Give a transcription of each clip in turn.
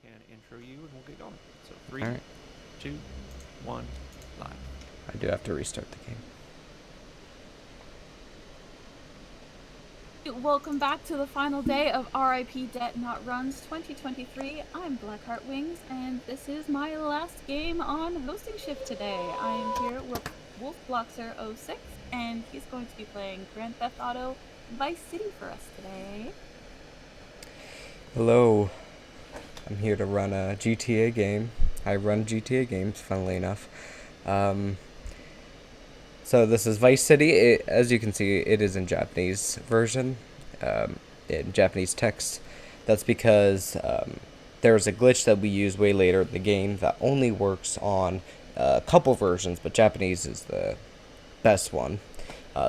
can intro you and we'll get going. So 3, Alright. 2, 1, live. I do have to restart the game. Welcome back to the final day of RIPDebt23 Runs 2023. I'm Blackheart Wings, and this is my last game on hosting shift today. I am here with wolfbloxer06, and he's going to be playing Grand Theft Auto Vice City for us today. Hello. I'm here to run a GTA game. I run GTA games, funnily enough. So this is Vice City. As you can see, it is in Japanese version, in Japanese text. That's because there's a glitch that we use way later in the game that only works on a couple versions, but Japanese is the best one.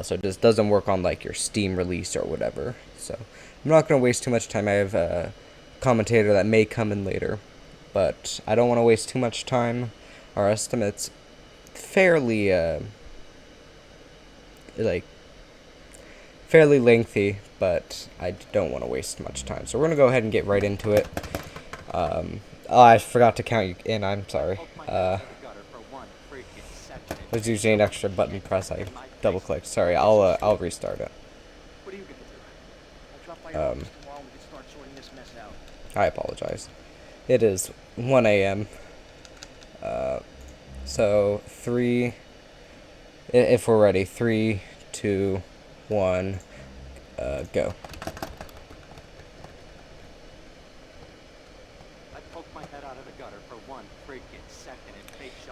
So it just doesn't work on like your Steam release or whatever. So I'm not going to waste too much time. I have a commentator that may come in later, but I don't want to waste too much time. Our estimate's fairly fairly lengthy, but I don't want to waste much time. So we're going to go ahead and get right into it. Oh, I forgot to count you in. I'm sorry. There's usually an extra button press. I double clicked. Sorry, I'll restart it. I apologize. It is 1 a.m. So 3. If we're ready, 3, 2, 1, go.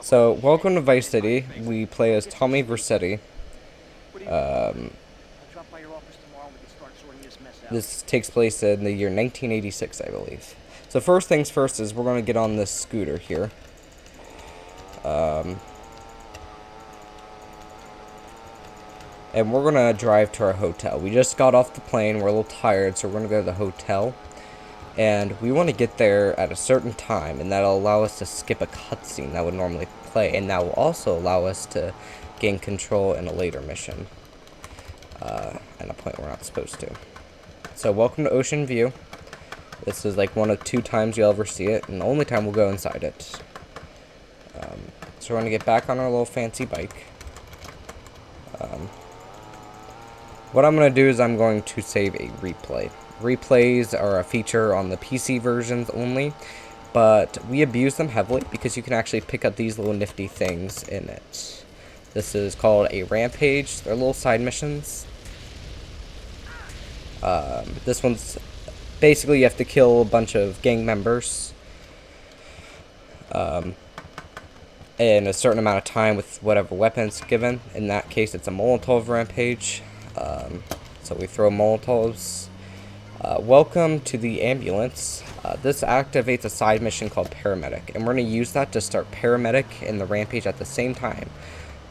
So, welcome to Vice City. We play as Tommy Vercetti. This takes place in the year 1986, I believe. So first things first is we're going to get on this scooter here. And we're going to drive to our hotel. We just got off the plane. We're a little tired, so we're going to go to the hotel. And we want to get there at a certain time, and that'll allow us to skip a cutscene that would normally play. And that will also allow us to gain control in a later mission. At a point we're not supposed to. So welcome to Ocean View. This is like one of 2 times you'll ever see it, and the only time we'll go inside it. So we're going to get back on our little fancy bike. What I'm going to do is I'm going to save a replay. Replays are a feature on the PC versions only, but we abuse them heavily because you can actually pick up these little nifty things in it. This is called a rampage. They're little side missions. This one's basically you have to kill a bunch of gang members in a certain amount of time with whatever weapons given. In that case, it's a Molotov rampage. So we throw Molotovs. Welcome to the ambulance. This activates a side mission called Paramedic, and we're going to use that to start Paramedic and the rampage at the same time,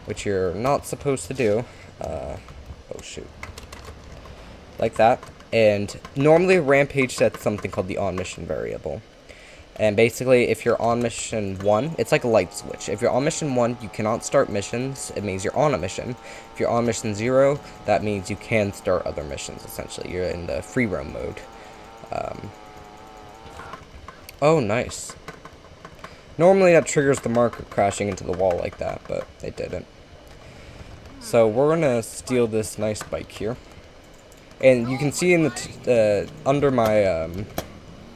which you're not supposed to do. Oh shoot. Like that. And normally Rampage sets something called the on-mission variable. And basically, if you're on mission 1, it's like a light switch. If you're on mission 1, you cannot start missions. It means you're on a mission. If you're on mission 0, that means you can start other missions, essentially. You're in the free roam mode. Oh, nice. Normally that triggers the marker crashing into the wall like that, but it didn't. So we're going to steal this nice bike here. And you can see in the under my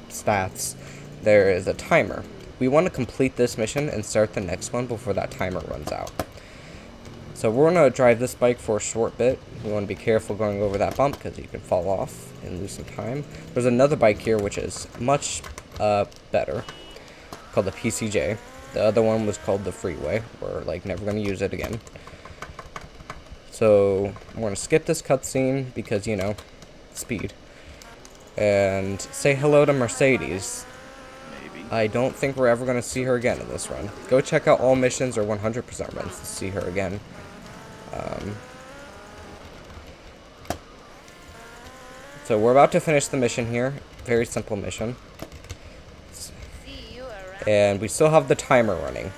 stats, there is a timer. We want to complete this mission and start the next one before that timer runs out. So we're going to drive this bike for a short bit. We want to be careful going over that bump because you can fall off and lose some time. There's another bike here which is much better, called the PCJ. The other one was called the Freeway. We're like never going to use it again. So we're going to skip this cutscene because, you know, speed. And say hello to Mercedes. Maybe. I don't think we're ever going to see her again in this run. Go check out all missions or 100% runs to see her again. So we're about to finish the mission here. Very simple mission. And we still have the timer running.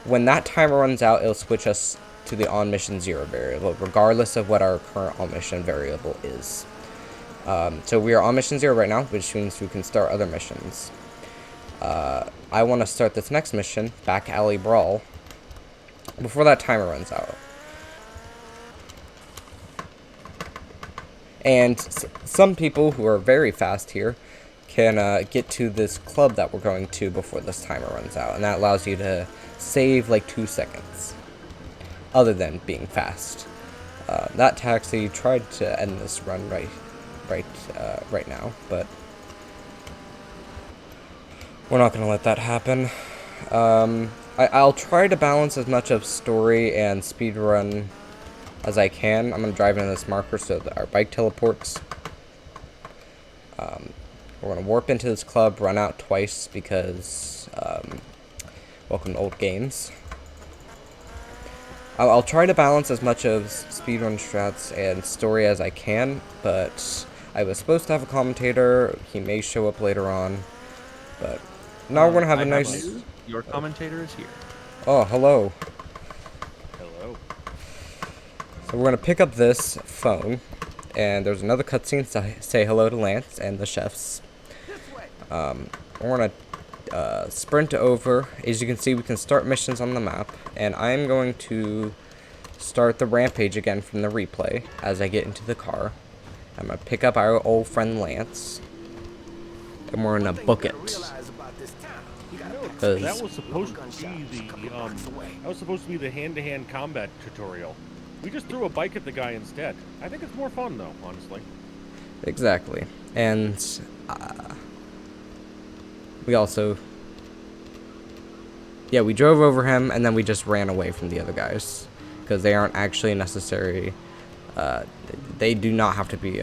When that timer runs out, it'll switch us to the on mission 0 variable, regardless of what our current on mission variable is. So we are on mission 0 right now, which means we can start other missions. I want to start this next mission, Back Alley Brawl, before that timer runs out. And some people who are very fast here can get to this club that we're going to before this timer runs out, and that allows you to save like 2 seconds, other than being fast. That taxi tried to end this run right now, but we're not going to let that happen. I'll try to balance as much of story and speedrun as I can. I'm going to drive into this marker so that our bike teleports. We're going to warp into this club, run out twice because welcome to old games. I'll try to balance as much of speedrun strats and story as I can, but I was supposed to have a commentator. He may show up later on, but now we're going to have a nice... Your commentator is here. Oh, hello. Hello. So we're going to pick up this phone, and there's another cutscene to say hello to Lance and the chefs. We're going to sprint over. As you can see, we can start missions on the map, and I'm going to start the rampage again from the replay as I get into the car. I'm going to pick up our old friend Lance, and we're going to book it. That was supposed to be the hand-to-hand combat tutorial. We just threw a bike at the guy instead. I think it's more fun though, honestly. Exactly. And we also, yeah, we drove over him and then we just ran away from the other guys because they aren't actually necessary. They do not have to be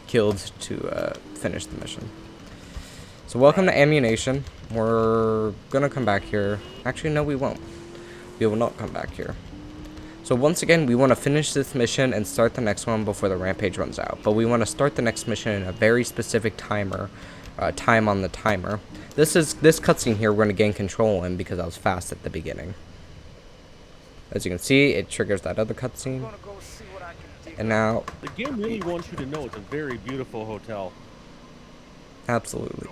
killed to finish the mission. So welcome to Ammunition. We're gonna come back here. Actually, no, we won't. We will not come back here. So once again, we want to finish this mission and start the next one before the rampage runs out. But we want to start the next mission in a very specific timer, time on the timer. This cutscene here we're going to gain control in because I was fast at the beginning. As you can see, it triggers that other cutscene. And now... The game really wants you to know it's a very beautiful hotel. Absolutely.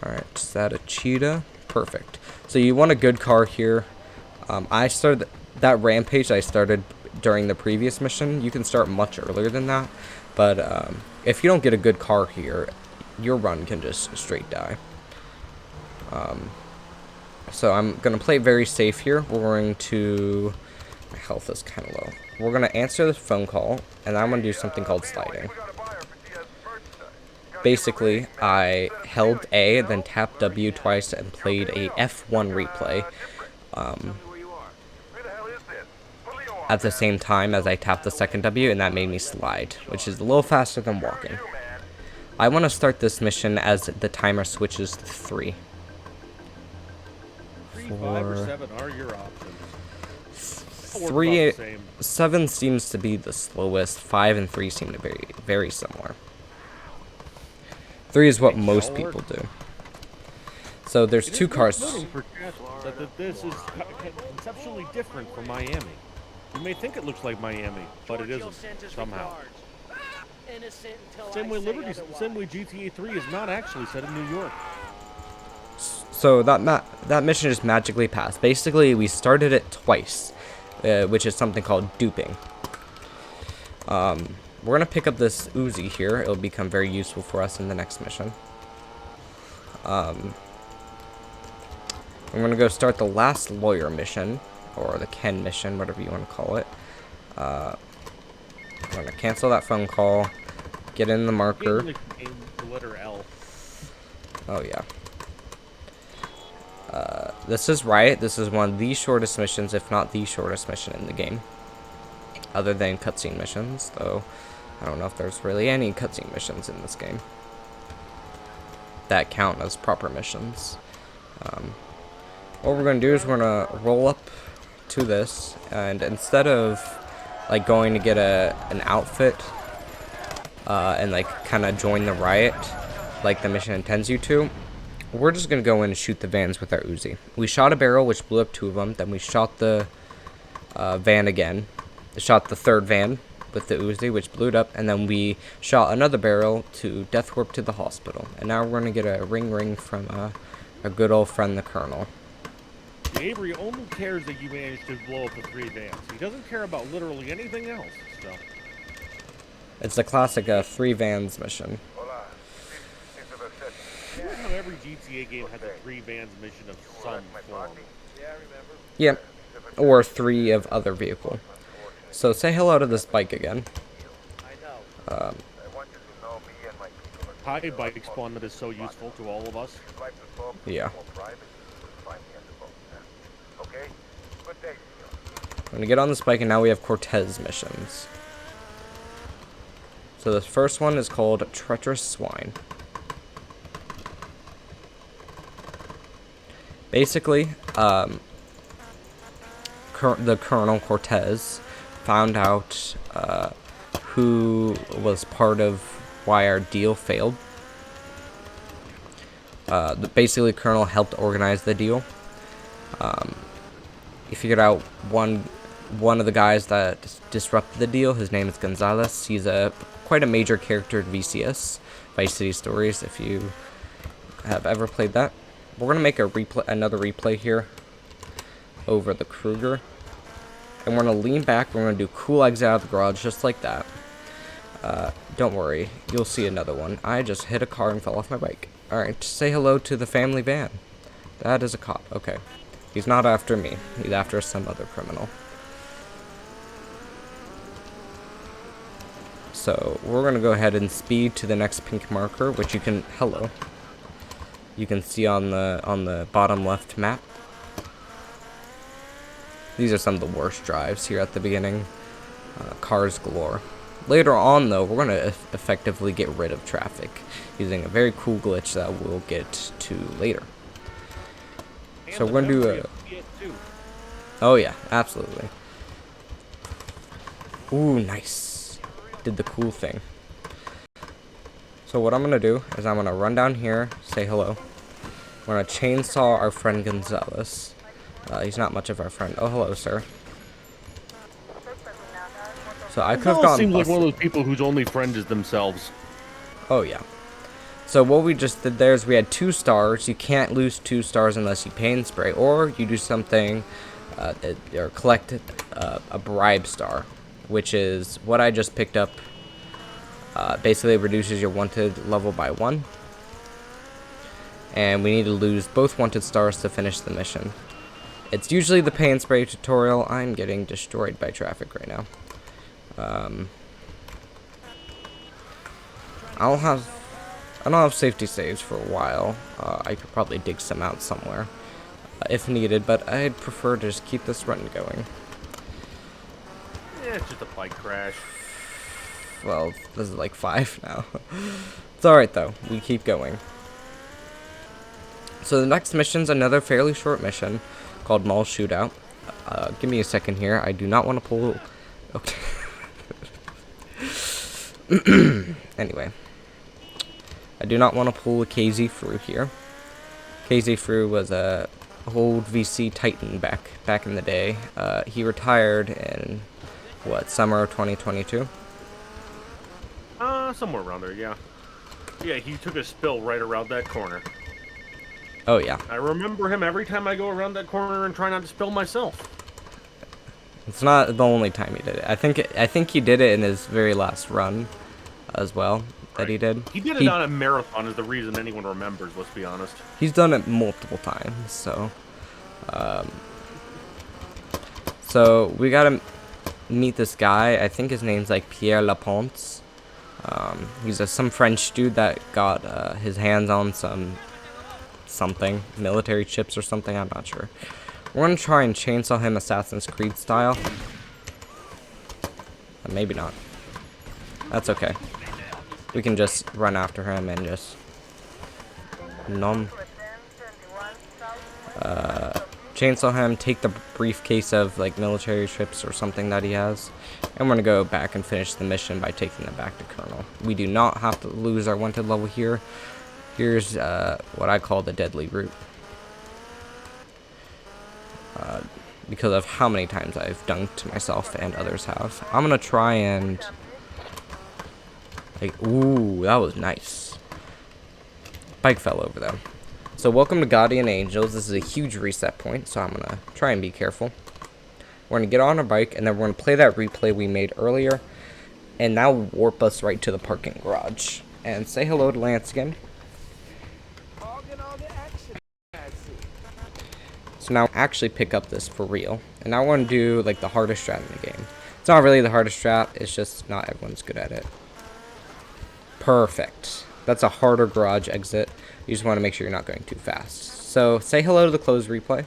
Alright, is that a cheetah? Perfect. So you want a good car here. I started that rampage I started during the previous mission. You can start much earlier than that. But if you don't get a good car here, your run can just straight die. So I'm going to play it very safe here. We're going to... My health is kind of low. We're going to answer this phone call, and I'm going to do something called sliding. Basically, I held A, then tapped W twice, and played a F1 replay at the same time as I tapped the second W, and that made me slide, which is a little faster than walking. I want to start this mission as the timer switches to 3. 3, 5, or 7 are your options. 7 seems to be the slowest. 5 and 3 seem to be very similar. 3 is what most people do. So there's 2 cars. That this is conceptually different from Miami. You may think it looks like Miami, but it isn't somehow. Same way GTA 3 is not actually set in New York. So that mission just magically passed. Basically, we started it twice, which is something called duping. We're going to pick up this Uzi here. It'll become very useful for us in the next mission. I'm going to go start the last lawyer mission, or the Ken mission, whatever you want to call it. I'm going to cancel that phone call, get in the marker. The letter L. Oh, yeah. This is Riot. This is one of the shortest missions, if not the shortest mission in the game. Other than cutscene missions, though I don't know if there's really any cutscene missions in this game that count as proper missions. What we're going to do is we're going to roll up to this, and instead of like going to get an outfit and like kind of join the riot like the mission intends you to, we're just going to go in and shoot the vans with our Uzi. We shot a barrel which blew up 2 of them, then we shot the van again. Shot the third van, with the Uzi, which blew it up, and then we shot another barrel to death warp to the hospital. And now we're going to get a ring from a good old friend, the Colonel. Avery only cares that you managed to blow up the 3 vans. He doesn't care about literally anything else, so... It's the classic 3 vans mission. You know how every GTA game has a 3 vans mission of some form. Yep, or 3 of other vehicle. So say hello to this bike again. Hi, bike spawn that is so useful to all of us. Yeah. I'm gonna get on this bike, and now we have Cortez missions. So the first one is called Treacherous Swine. Basically, the Colonel Cortez found out who was part of why our deal failed. Basically, Colonel helped organize the deal. He figured out one of the guys that disrupted the deal. His name is Gonzalez. He's quite a major character in VCS, Vice City Stories, if you have ever played that. We're gonna make another replay here over the Kruger, and we're gonna lean back. We're gonna do cool exit out of the garage just like that. Don't worry, you'll see another one. I just hit a car and fell off my bike. All right, say hello to the family van. That is a cop. Okay, he's not after me. He's after some other criminal. So we're gonna go ahead and speed to the next pink marker, which you can you can see on the bottom left map. These are some of the worst drives here at the beginning. Cars galore. Later on, though, we're gonna effectively get rid of traffic using a very cool glitch that we'll get to later. And so we're gonna do a. Oh yeah, absolutely. Ooh, nice. Did the cool thing. So what I'm gonna do is I'm gonna run down here, say hello. We're gonna chainsaw our friend Gonzalez. He's not much of our friend. Oh, hello, sir. So I could have gone. Seems like one of those people whose only friend is themselves. Oh yeah. So what we just did there is we had 2 stars. You can't lose 2 stars unless you pain spray, or you do something, or collect a bribe star, which is what I just picked up. Basically, it reduces your wanted level by 1. And we need to lose both wanted stars to finish the mission. It's usually the pay and spray tutorial. I'm getting destroyed by traffic right now. I don't have safety saves for a while. I could probably dig some out somewhere if needed, but I'd prefer to just keep this run going. Yeah, it's just a bike crash. Well, this is like 5 now. It's alright though, we keep going. So the next mission's another fairly short mission called Mall Shootout. Give me a second here. I do not want to pull. Okay. Anyway, I do not want to pull a KZ through here. KZ through was a old VC Titan back in the day. He retired in summer of 2022. Somewhere around there, yeah. Yeah, he took a spill right around that corner. Oh yeah. I remember him every time I go around that corner and try not to spill myself. It's not the only time he did it. I think he did it in his very last run as well that he did. He did it on a marathon is the reason anyone remembers, let's be honest. He's done it multiple times, so so we gotta meet this guy. I think his name's like Pierre Laponce. He's some French dude that got his hands on something, military chips or something, I'm not sure. We're gonna try and chainsaw him Assassin's Creed style. Maybe not. That's okay. We can just run after him and just chainsaw him, take the briefcase of like military chips or something that he has, and we're gonna go back and finish the mission by taking them back to Colonel. We do not have to lose our wanted level here. Here's what I call the deadly route. because of how many times I've dunked myself and others have. I'm gonna try and like, ooh, that was nice. Bike fell over though. So welcome to Guardian Angels. This is a huge reset point, so I'm gonna try and be careful. We're gonna get on our bike and then we're gonna play that replay we made earlier, and now warp us right to the parking garage. And say hello to Lance again. So now actually pick up this for real. And now I want to do like the hardest strat in the game. It's not really the hardest strat, it's just not everyone's good at it. Perfect. That's a harder garage exit. You just want to make sure you're not going too fast. So say hello to the closed replay.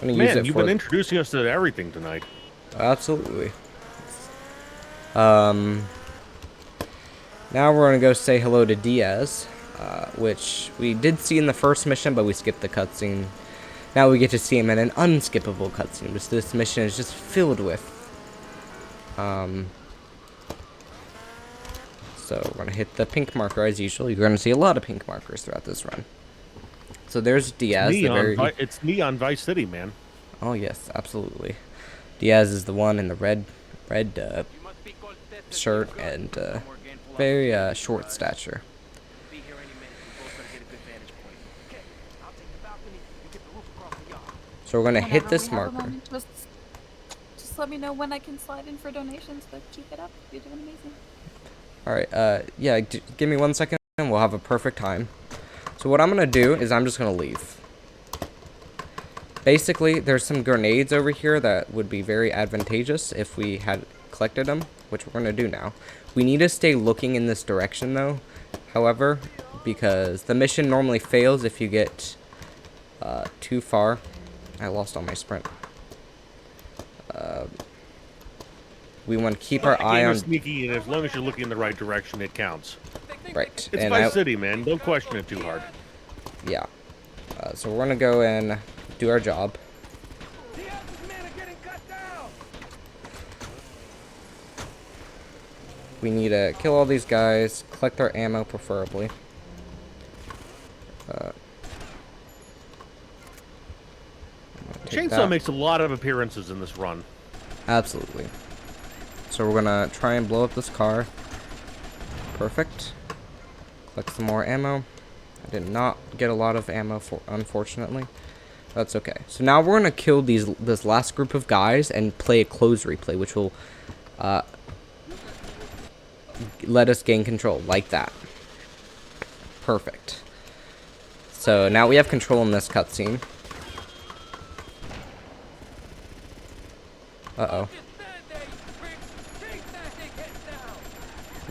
I'm gonna use Man, it you've for been introducing us to everything tonight. Absolutely. Now we're gonna go say hello to Diaz, which we did see in the first mission, but we skipped the cutscene. Now we get to see him in an unskippable cutscene, which this mission is just filled with. So we're gonna hit the pink marker as usual. You're gonna see a lot of pink markers throughout this run. So there's Diaz. It's me on Vice City, man. Oh yes, absolutely. Diaz is the one in the red shirt and very short stature. So we're gonna hit this marker. Just let me know when I can slide in for donations, but keep it up. You're doing amazing. Alright, yeah, give me 1 second and we'll have a perfect time. So what I'm gonna do is I'm just gonna leave. Basically, there's some grenades over here that would be very advantageous if we had collected them, which we're gonna do now. We need to stay looking in this direction though, however, because the mission normally fails if you get too far. I lost all my sprint. We want to keep our eye on sneaky, and as long as you're looking in the right direction, it counts. Right. It's Vice City, man. Don't question it too hard. Yeah. So we're gonna go and do our job. We need to kill all these guys, collect our ammo preferably. Chainsaw makes a lot of appearances in this run. Absolutely. So we're gonna try and blow up this car. Perfect. Collect some more ammo. I did not get a lot of ammo, unfortunately. That's okay. So now we're gonna kill this last group of guys and play a close replay, which will let us gain control like that. Perfect. So now we have control in this cutscene. Uh-oh.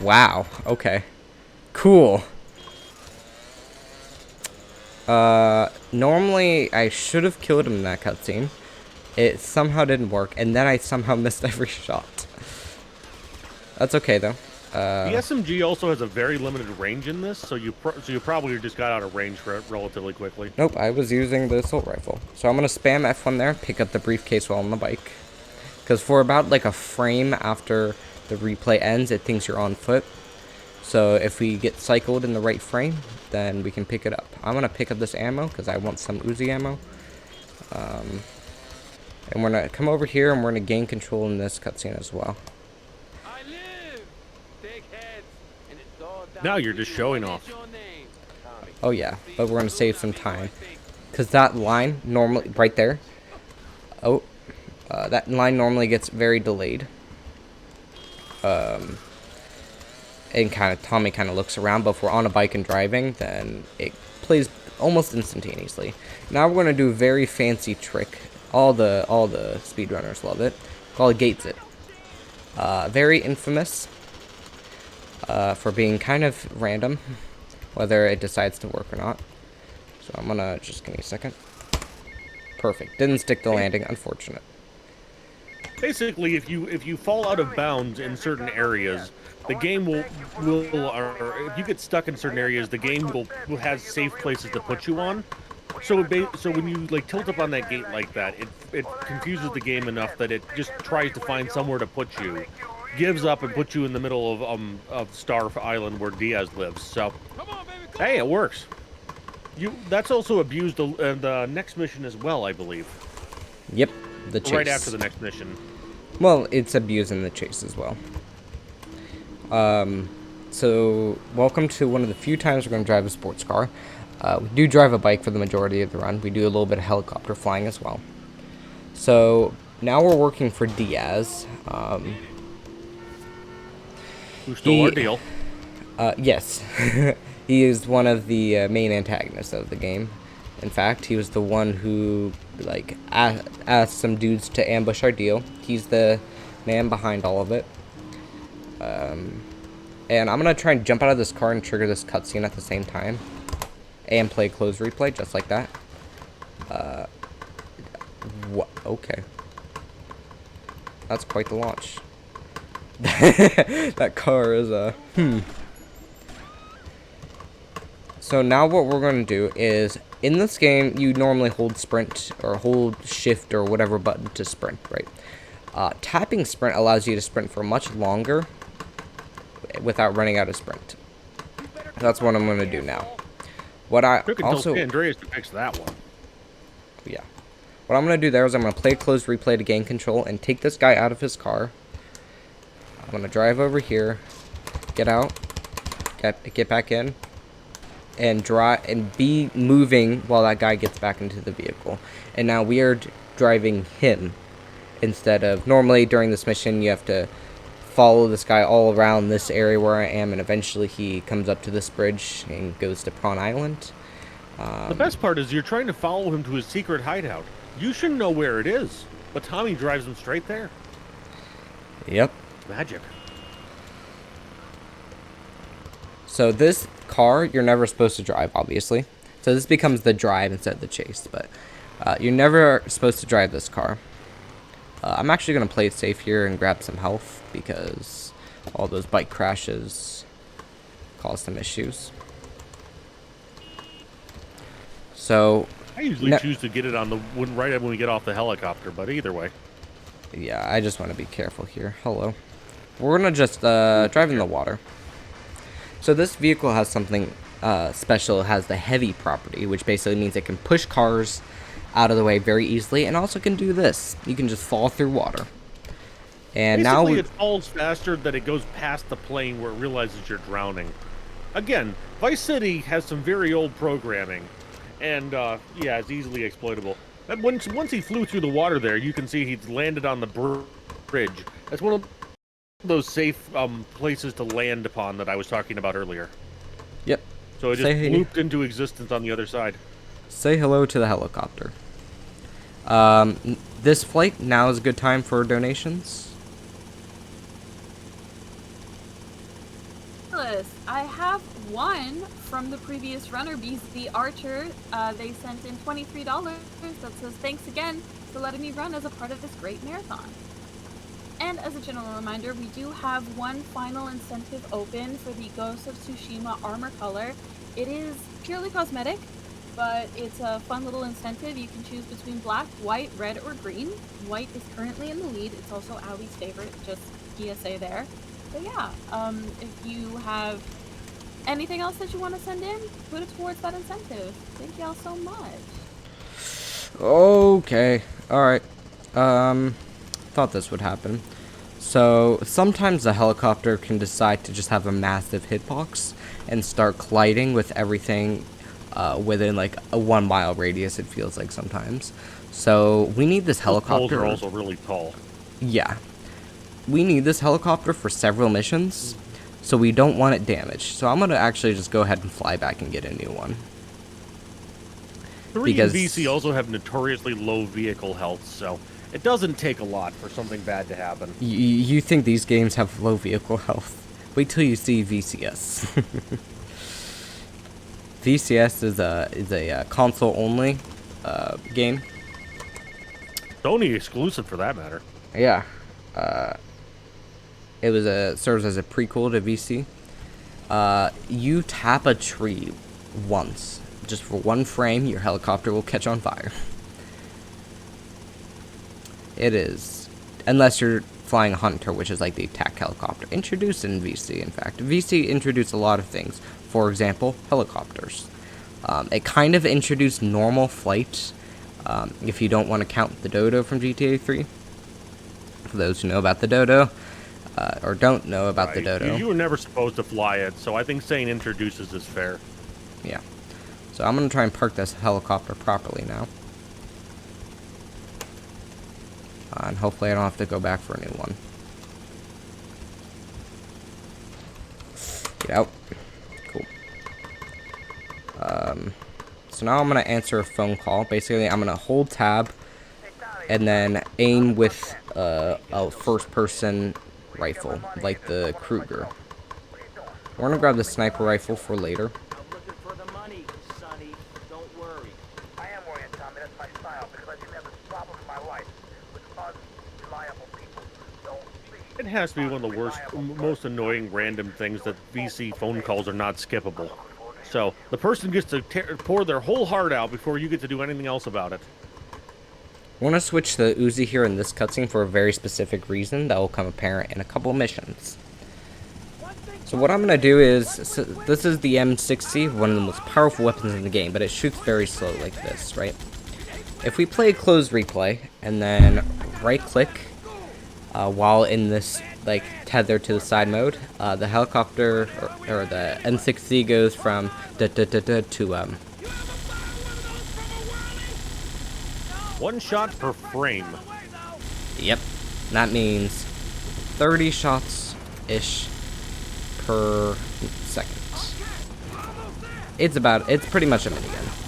Wow, okay. Cool. Normally I should have killed him in that cutscene. It somehow didn't work, and then I somehow missed every shot. That's okay though. The SMG also has a very limited range in this, so you probably just got out of range for it relatively quickly. Nope, I was using the assault rifle. So I'm gonna spam F1 there, pick up the briefcase while on the bike. Because for about like a frame after the replay ends, it thinks you're on foot. So if we get cycled in the right frame, then we can pick it up. I'm gonna pick up this ammo because I want some Uzi ammo. And we're gonna come over here and we're gonna gain control in this cutscene as well. Now you're just showing off. Oh yeah, but we're gonna save some time. Because that line normally, right there. Oh, that line normally gets very delayed. And Tommy kind of looks around, but if we're on a bike and driving, then it plays almost instantaneously. Now we're gonna do a very fancy trick. All the speedrunners love it. Called Gates It. Very infamous for being kind of random, whether it decides to work or not. So I'm gonna just give me a second. Perfect. Didn't stick the landing. Unfortunate. Basically, if you fall out of bounds in certain areas, the game or if you get stuck in certain areas, the game will have safe places to put you on. So when you like tilt up on that gate like that, it confuses the game enough that it just tries to find somewhere to put you, gives up and puts you in the middle of Star Island where Diaz lives. So hey, it works. That's also abused the next mission as well, I believe. Yep, the chase. Right after the next mission. Well, it's abusing the chase as well. So welcome to one of the few times we're going to drive a sports car. We do drive a bike for the majority of the run. We do a little bit of helicopter flying as well. So now we're working for Diaz. Who stole our deal? Yes. He is one of the main antagonists of the game. In fact, he was the one who like asked some dudes to ambush our deal. He's the man behind all of it. And I'm gonna try and jump out of this car and trigger this cutscene at the same time, and play close replay just like that. What? Okay. That's quite the launch. That car is So now what we're going to do is, in this game, you normally hold sprint, or hold shift, or whatever button to sprint, right? Tapping sprint allows you to sprint for much longer, without running out of sprint. That's what I'm going to do now. What I also... Andreas to fix that one. Yeah. What I'm going to do there is I'm going to play close replay to gain control, and take this guy out of his car. I'm going to drive over here, get out, get back in, and drive and be moving while that guy gets back into the vehicle. And now we are driving him instead of normally during this mission you have to follow this guy all around this area where I am, and eventually he comes up to this bridge and goes to Prawn Island. The best part is you're trying to follow him to his secret hideout. You should know where it is, but Tommy drives him straight there. Yep. Magic. So this car, you're never supposed to drive, obviously. So this becomes the drive instead of the chase, but you're never supposed to drive this car. I'm actually going to play it safe here and grab some health, because all those bike crashes cause some issues. So I usually choose to get it on the right when we get off the helicopter, but either way. Yeah, I just want to be careful here. Hello. We're going to just drive in the water. So this vehicle has something special. It has the heavy property, which basically means it can push cars out of the way very easily, and also can do this. You can just fall through water. And basically, now it falls faster than it goes past the plane where it realizes you're drowning. Again, Vice City has some very old programming, and yeah, it's easily exploitable. And once he flew through the water there, you can see he's landed on the bridge. That's one of those safe places to land upon that I was talking about earlier. Yep. So it just looped into existence on the other side. Say hello to the helicopter. This flight, now is a good time for donations. I have one from the previous runner, BZ Archer. They sent in $23 that says thanks again for letting me run as a part of this great marathon. And as a general reminder, we do have one final incentive open for the Ghost of Tsushima armor color. It is purely cosmetic, but it's a fun little incentive. You can choose between black, white, red, or green. White is currently in the lead. It's also Ali's favorite, just PSA there. So yeah, if you have anything else that you want to send in, put it towards that incentive. Thank y'all so much. Okay, alright. Thought this would happen. So sometimes the helicopter can decide to just have a massive hitbox and start colliding with everything within like a 1 mile radius, it feels like sometimes. So we need this helicopter. Poles are also really tall. Yeah. We need this helicopter for several missions, so we don't want it damaged. So I'm going to actually just go ahead and fly back and get a new one. 3 and VC also have notoriously low vehicle health, so it doesn't take a lot for something bad to happen. You think these games have low vehicle health? Wait till you see VCS. VCS is a console only game. Sony exclusive for that matter. Yeah. It serves as a prequel to VC. You tap a tree once, just for one frame, your helicopter will catch on fire. It is, unless you're flying a Hunter, which is like the attack helicopter, introduced in VC, in fact. VC introduced a lot of things. For example, helicopters. It kind of introduced normal flight, if you don't want to count the dodo from GTA 3. For those who know about the dodo, or don't know about the dodo. You were never supposed to fly it, so I think saying introduces is fair. Yeah. So I'm going to try and park this helicopter properly now. And hopefully I don't have to go back for a new one. Get out. Cool. So now I'm going to answer a phone call. Basically, I'm going to hold tab and then aim with a first-person rifle, like the Kruger. We're going to grab the sniper rifle for later. I'm looking for the money, Sonny. Don't worry. I am worried, Tommy. That's my style, because I didn't have this problem in my life with unreliable people. Don't be. It has to be one of the worst, most annoying random things that VC phone calls are not skippable. So the person gets to pour their whole heart out before you get to do anything else about it. I want to switch the Uzi here in this cutscene for a very specific reason that will become apparent in a couple missions. So what I'm going to do is, so this is the M60, one of the most powerful weapons in the game, but it shoots very slow like this, right? If we play closed replay, and then right-click, while in this, like, tether to the side mode, the helicopter, or the M60 goes from to, One shot per frame. Yep. That means 30 shots-ish per second. It's pretty much a minigun.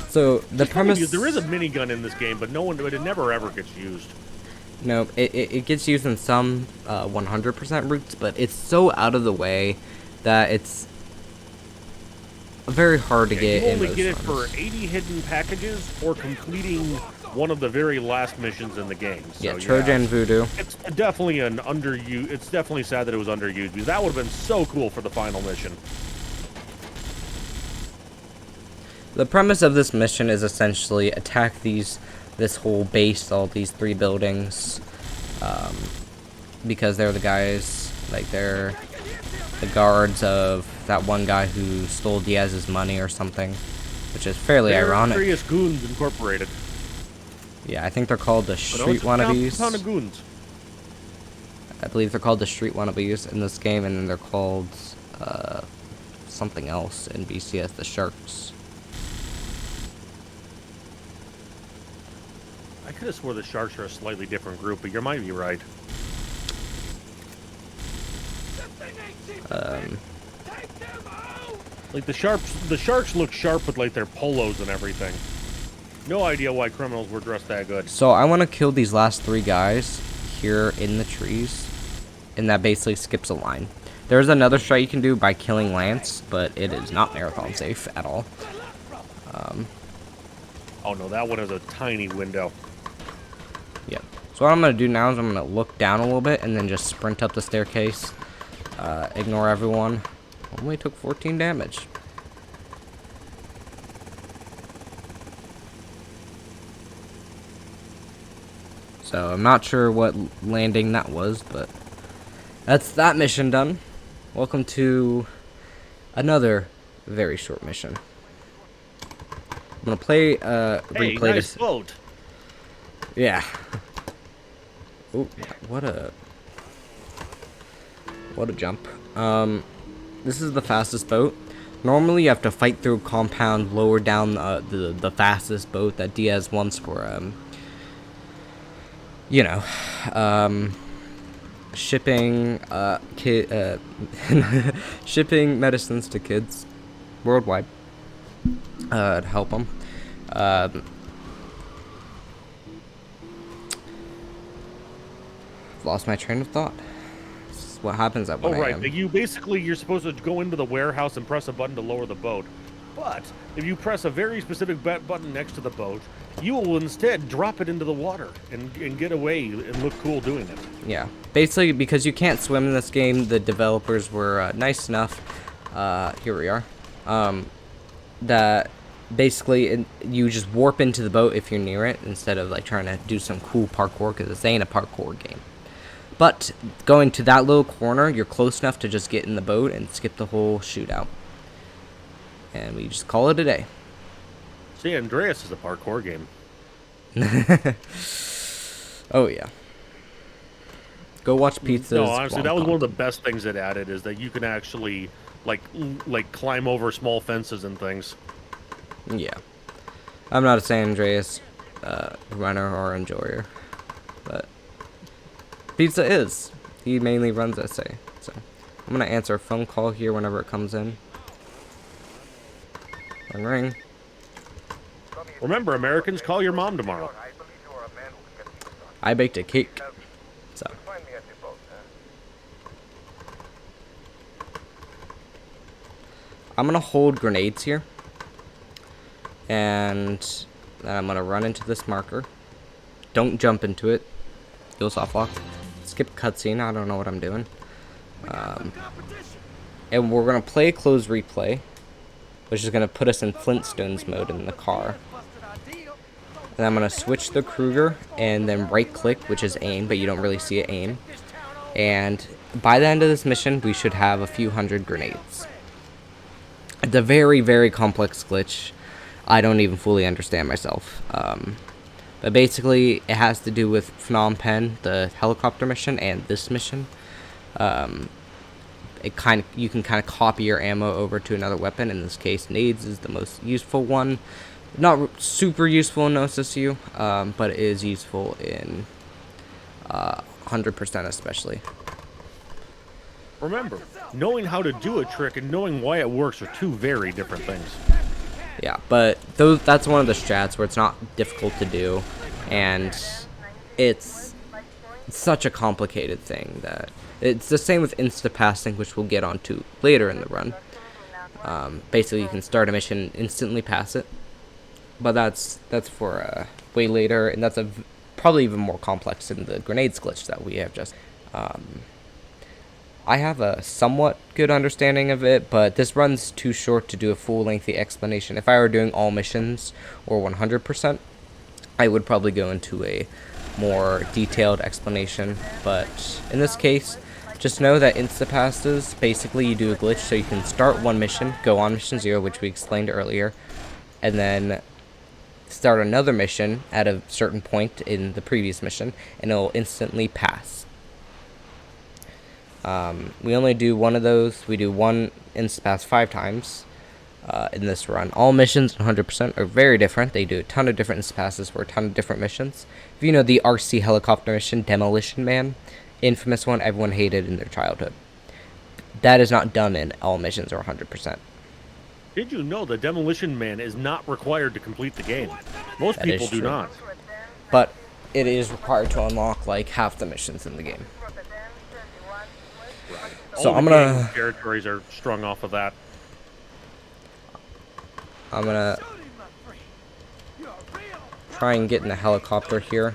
So the premise, there is a minigun in this game, but it never ever gets used. No, it gets used in some 100% routes, but it's so out of the way that it's very hard to get in those You only get it runs. for 80 hidden packages or completing one of the very last missions in the game. So, Yeah, Trojan Voodoo. It's definitely an underused. It's definitely sad that it was underused, because that would have been so cool for the final mission. The premise of this mission is essentially attack this whole base, all these 3 buildings, because they're the guys, like they're the guards of that one guy who stole Diaz's money or something, which is fairly ironic. Various Goons Incorporated. Yeah, I think they're called the But Street it's a Wannabes. ton of goons. I believe they're called the Street Wannabes in this game, and then they're called something else in BCS, the Sharks. I could have swore the Sharks are a slightly different group, but you might be right. Like the Sharks look sharp with like their polos and everything. No idea why criminals were dressed that good. So I want to kill these last 3 guys here in the trees, and that basically skips a line. There's another strat you can do by killing Lance, but it is not marathon safe at all. Oh no, that one has a tiny window. Yep. So what I'm going to do now is I'm going to look down a little bit and then just sprint up the staircase. Ignore everyone. Only took 14 damage. So I'm not sure what landing that was, but that's that mission done. Welcome to another very short mission. I'm gonna play Hey, replay nice this. boat. Yeah. Oh, what a jump. This is the fastest boat. Normally you have to fight through a compound, lower down the fastest boat that Diaz wants for you know, shipping shipping medicines to kids worldwide to help them. Lost my train of thought. This is what happens at 1 Oh right, a.m. you're supposed to go into the warehouse and press a button to lower the boat. But if you press a very specific button next to the boat, you will instead drop it into the water and get away and look cool doing it. Yeah, basically because you can't swim in this game, the developers were nice enough. Here we are. That basically you just warp into the boat if you're near it instead of like trying to do some cool parkour, because this ain't a parkour game. But going to that little corner, you're close enough to just get in the boat and skip the whole shootout. and we just call it a day. See, Andreas is a parkour game. Oh yeah. Go watch Pizza's. No, honestly, that was one of the content. best things it added, is that you can actually like climb over small fences and things. Yeah. I'm not a San Andreas runner or enjoyer, but Pizza is. He mainly runs SA. So I'm gonna answer a phone call here whenever it comes in. Ring ring. Remember, Americans, call your mom tomorrow. I believe you are a man who can get things done. I baked a cake. So Find me at the boat, huh? I'm gonna hold grenades here, and then I'm gonna run into this marker. Don't jump into it. You'll soft lock. Skip cutscene. I don't know what I'm doing. And we're gonna play close replay, which is gonna put us in Flintstones mode in the car. And I'm gonna switch the Kruger and then right click, which is aim, but you don't really see it aim. And by the end of this mission, we should have a few hundred grenades. It's a very, very complex glitch. I don't even fully understand myself. But basically, it has to do with Phnom Penh, the helicopter mission, and this mission. You can kind of copy your ammo over to another weapon. In this case, nades is the most useful one. Not super useful in OSSU, but it is useful in 100% especially. Remember, knowing how to do a trick and knowing why it works are two very different things. Yeah, but that's one of the strats where it's not difficult to do, and it's such a complicated thing that it's the same with insta-passing, which we'll get onto later in the run. Basically, you can start a mission, instantly pass it, but that's for way later, and that's probably even more complex than the grenades glitch that we have just. I have a somewhat good understanding of it, but this run's too short to do a full lengthy explanation. If I were doing all missions or 100%, I would probably go into a more detailed explanation. But in this case, just know that insta-passes, basically you do a glitch so you can start one mission, go on mission 0, which we explained earlier, and then start another mission at a certain point in the previous mission, and it'll instantly pass. We only do one of those. We do one insta-pass 5 times in this run. All missions 100% are very different. They do a ton of different insta-passes for a ton of different missions. If you know the RC helicopter mission, Demolition Man, infamous one everyone hated in their childhood. That is not done in all missions or 100%. Did you know the Demolition Man is not required to complete the game? Most That people is do true. not. But it is required to unlock like half the missions in the game. So All I'm the gonna game territories are strung off of that. try and get in the helicopter here.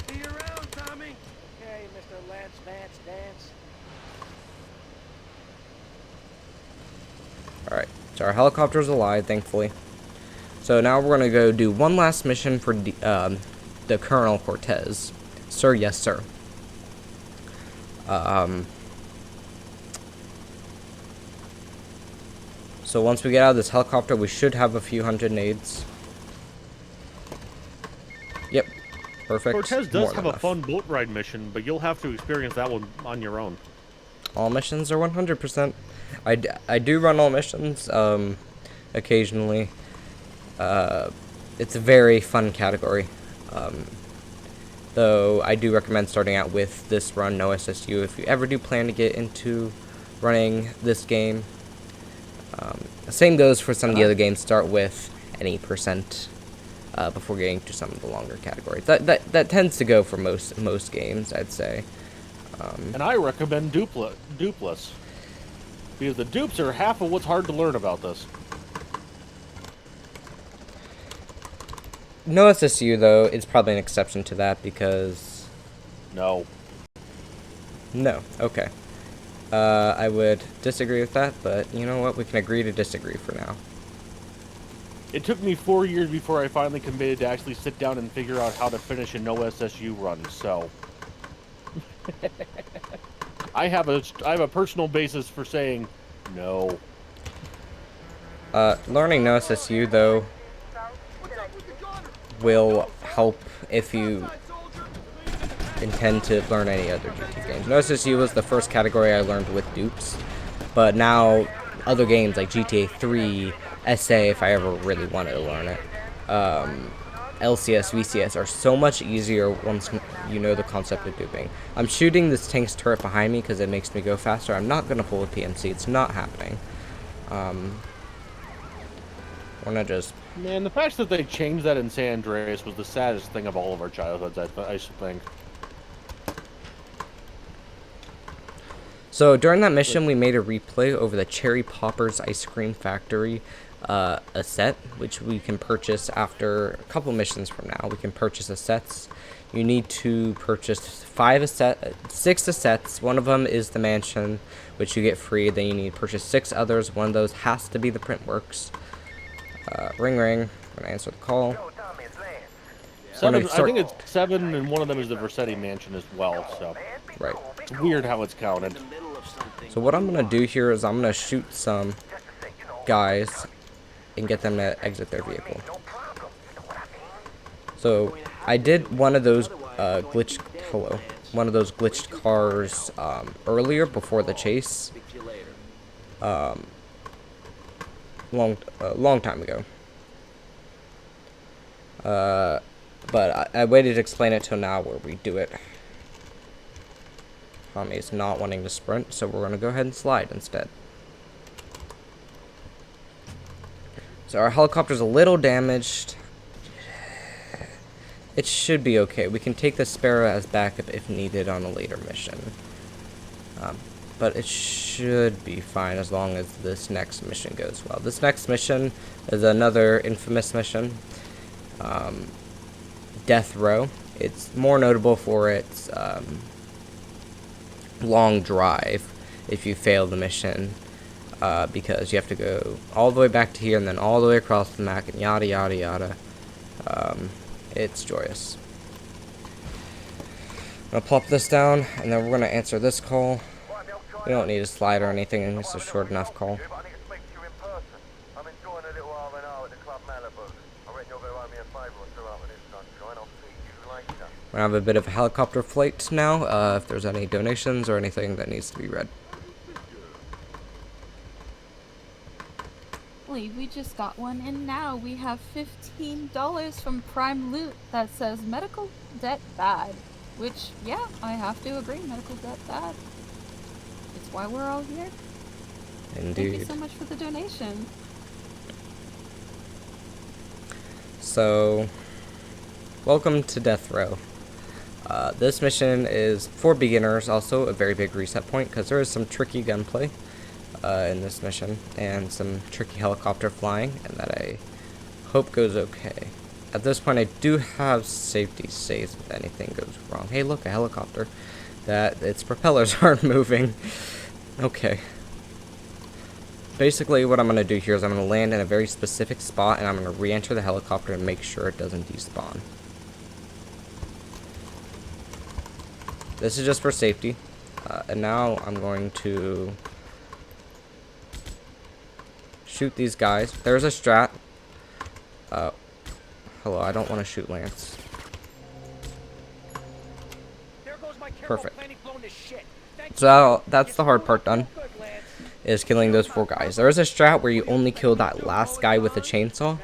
Hey, Mr. Lance Vance Dance. Alright, so our helicopter's alive, thankfully. So now we're gonna go do one last mission for the Colonel Cortez. Sir, yes sir. So once we get out of this helicopter, we should have a few hundred nades. Yep, perfect. Cortez More does than have a enough. fun boat ride mission, but you'll have to experience that one on your own. All missions are 100%. I do run all missions, occasionally. It's a very fun category. Though I do recommend starting out with this run, No SSU, if you ever do plan to get into running this game. Same goes for some of the other games. Start with any percent before getting to some of the longer categories. That tends to go for most games, I'd say. And I recommend dupless. Because the dupes are half of what's hard to learn about this. No SSU, though, is probably an exception to that because... No. No, okay. I would disagree with that, but you know what? We can agree to disagree for now. It took me 4 years before I finally committed to actually sit down and figure out how to finish a No SSU run, so... I have a personal basis for saying no. Learning No SSU, though, will help if you intend to learn any other GT games. No SSU was the first category I learned with dupes, but now other games like GTA 3, SA, if I ever really wanted to learn it, LCS, VCS are so much easier once you know the concept of duping. I'm shooting this tank's turret behind me because it makes me go faster. I'm not going to pull a PMC. It's not happening. We're going to just... Man, the fact that they changed that in San Andreas was the saddest thing of all of our childhoods, I should think. So during that mission, we made a replay over the Cherry Poppers Ice Cream Factory, a set, which we can purchase after a couple missions from now. We can purchase assets. You need to purchase 6 assets. One of them is the mansion, which you get free. Then you need to purchase 6 others. One of those has to be the Printworks. Ring ring. I'm gonna answer the call. I think it's 7, and one of them is the Versetti Mansion as well. So right. It's weird how it's counted. So what I'm gonna do here is I'm gonna shoot some guys and get them to exit their vehicle. So I did one of those glitched cars earlier before the chase. Long time ago. But I waited to explain it till now where we do it. Tommy is not wanting to sprint, so we're going to go ahead and slide instead. So our helicopter's a little damaged. It should be okay. We can take the Sparrow as backup if needed on a later mission. But it should be fine as long as this next mission goes well. This next mission is another infamous mission. Death Row. It's more notable for its long drive if you fail the mission, because you have to go all the way back to here and then all the way across the map and yada yada yada. It's joyous. I'm gonna plop this down and then we're gonna answer this call. We don't need a slide or anything, it's a short enough call. We're gonna have a bit of a helicopter flight now, if there's any donations or anything that needs to be read. We just got one, and now we have $15 from Prime Loot that says medical debt bad. Which, yeah, I have to agree, medical debt bad. It's why we're all here. Indeed. Thank you so much for the donation. So, welcome to Death Row. This mission is for beginners, also a very big reset point, because there is some tricky gunplay in this mission, and some tricky helicopter flying, and that I hope goes okay. At this point, I do have safety saves if anything goes wrong. Hey, look, a helicopter. That its propellers aren't moving. Okay. Basically, what I'm going to do here is I'm going to land in a very specific spot, and I'm going to re-enter the helicopter and make sure it doesn't despawn. This is just for safety. And now I'm going to shoot these guys. There's a strat. Hello, I don't want to shoot Lance. Perfect. So that's the hard part done, is killing those 4 guys. There is a strat where you only kill that last guy with a chainsaw,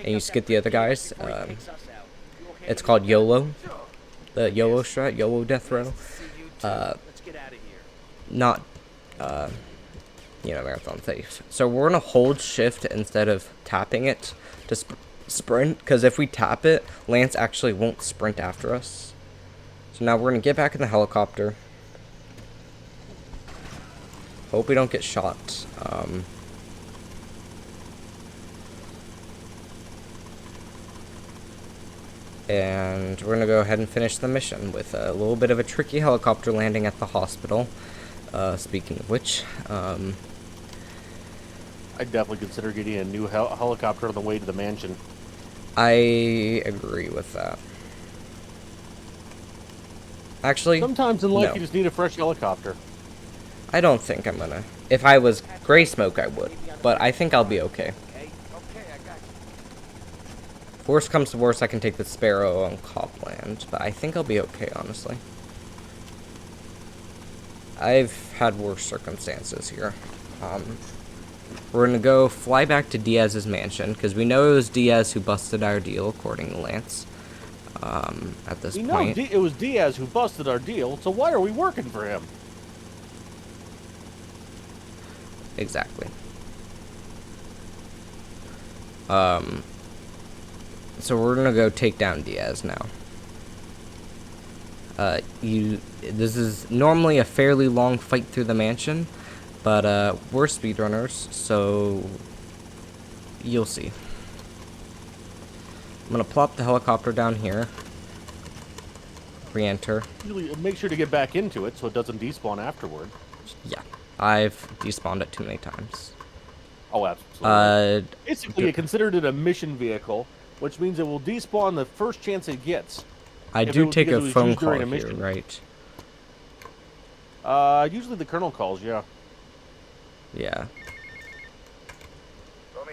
and you skip the other guys. It's called YOLO. The YOLO strat, YOLO Death Row. Not, marathon safe. So we're going to hold shift instead of tapping it to sprint, because if we tap it, Lance actually won't sprint after us. So now we're going to get back in the helicopter. Hope we don't get shot. And we're going to go ahead and finish the mission with a little bit of a tricky helicopter landing at the hospital. Speaking of which, I'd definitely consider getting a new helicopter on the way to the mansion. I agree with that. Actually, sometimes in life no. you just need a fresh helicopter. I don't think I'm gonna. If I was Gray Smoke, I would. But I think I'll be okay. Worst comes to worst, I can take the Sparrow on Copland, but I think I'll be okay, honestly. I've had worse circumstances here. We're gonna go fly back to Diaz's mansion, because we know it was Diaz who busted our deal, according to Lance. At this point. It was Diaz who busted our deal, so why are we working for him? Exactly. So we're gonna go take down Diaz now. This is normally a fairly long fight through the mansion, but we're speedrunners, so you'll see. I'm gonna plop the helicopter down here. Re-enter. Make sure to get back into it so it doesn't despawn afterward. Yeah, I've despawned it too many times. Oh, absolutely. Basically, you considered it a mission vehicle, which means it will despawn the first chance it gets. I do take a phone call here, right? Usually the colonel calls, yeah. Yeah. Tommy,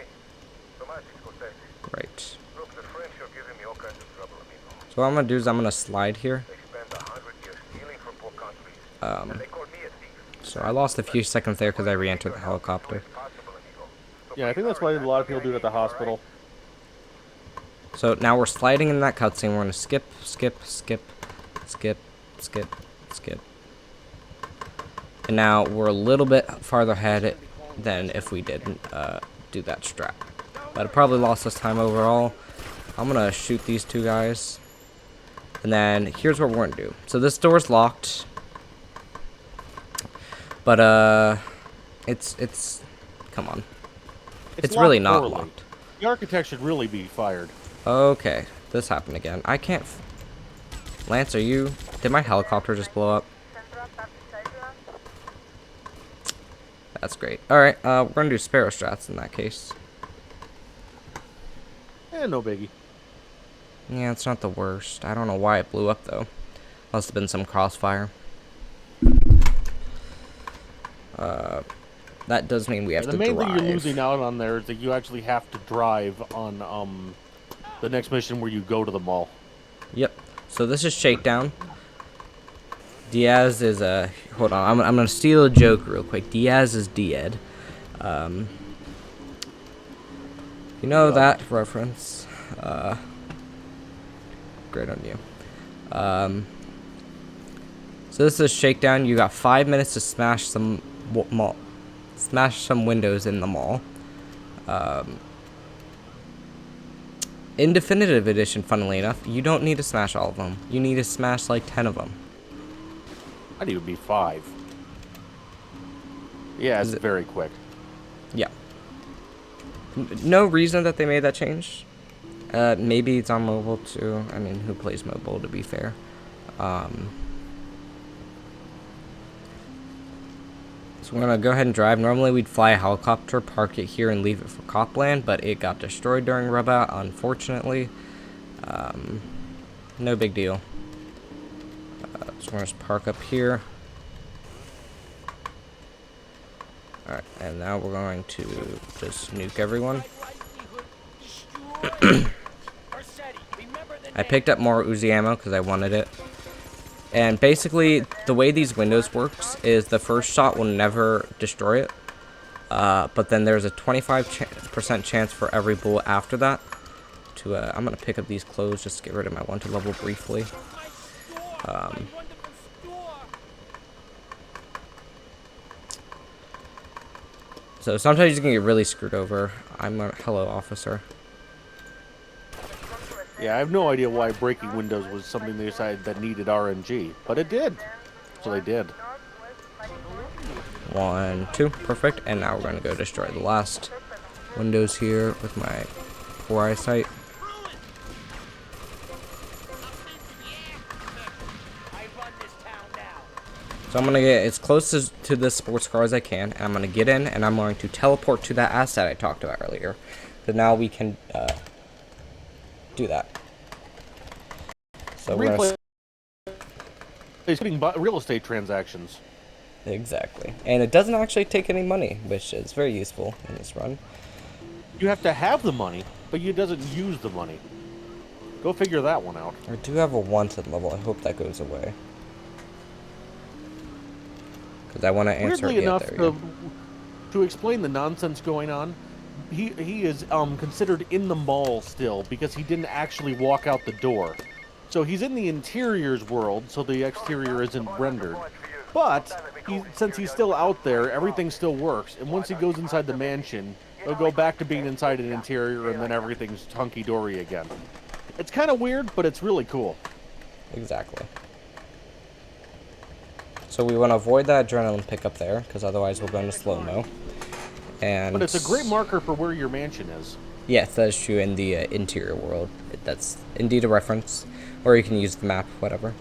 Right. look, the French are giving me all kinds of trouble, amigo. So what I'm gonna do is I'm gonna slide here. They spend 100 years stealing from poor countries, and they call me a thief. So I lost a few seconds there because I re-entered the helicopter. Possible, amigo. Yeah, I think that's why a lot of people do it at the hospital. So now we're sliding in that cutscene. We're gonna skip, skip, skip, skip, skip, skip. And now we're a little bit farther ahead than if we didn't do that strat. But it probably lost us time overall. I'm gonna shoot these two guys. And then here's what we're gonna do. So this door's locked. But it's come on. It's really not poorly. locked. The architect should really be fired. Okay, this happened again. I can't. Lance, are you? Did my helicopter just blow up? That's great. Alright, we're gonna do Sparrow strats in that case. No biggie. Yeah, it's not the worst. I don't know why it blew up though. Must have been some crossfire. That does mean we have to drive. The main thing you're losing out on there is that you actually have to drive on the next mission where you go to the mall. Yep. So this is Shakedown. Diaz is hold on. I'm gonna steal a joke real quick. Diaz is dead. You know that reference. Great on you. So this is Shakedown. You got 5 minutes to smash some windows in the mall. In Definitive Edition, funnily enough, you don't need to smash all of them. You need to smash like 10 of them. I think it would be 5. Yeah, it's very quick. Yeah. No reason that they made that change. Maybe it's on mobile too. I mean, who plays mobile, to be fair? So we're gonna go ahead and drive. Normally we'd fly a helicopter, park it here, and leave it for Copland, but it got destroyed during rub out, unfortunately. No big deal. So we're gonna just park up here. Alright, and now we're going to just nuke everyone. I picked up more Uzi ammo because I wanted it. And basically, the way these windows works is the first shot will never destroy it. But then there's a 25% chance for every bullet after that. I'm going to pick up these clothes just to get rid of my wanted level briefly. So sometimes you can get really screwed over. Hello, officer. Yeah, I have no idea why breaking windows was something they decided that needed RNG, but it did. So they did. 1, 2, perfect. And now we're going to go destroy the last windows here with my poor eyesight. So I'm going to get as close to this sports car as I can, and I'm going to get in, and I'm going to teleport to that asset I talked about earlier. So now we can do that. So we're going to doing real estate transactions. Exactly. And it doesn't actually take any money, which is very useful in this run. You have to have the money, but it doesn't use the money. Go figure that one out. I do have a wanted level. I hope that goes away. Because I want to answer Weirdly it enough, there. Yeah. to explain the nonsense going on, he is considered in the mall still because he didn't actually walk out the door. So he's in the interiors world, so the exterior isn't rendered. But since he's still out there, everything still works. And once he goes inside the mansion, he'll go back to being inside an interior, and then everything's hunky-dory again. It's kind of weird, but it's really cool. Exactly. So we want to avoid that adrenaline pickup there, because otherwise we'll go into slow-mo. And But it's a great marker for where your mansion is. yes, that is true in the interior world. That's indeed a reference. Or you can use the map, whatever.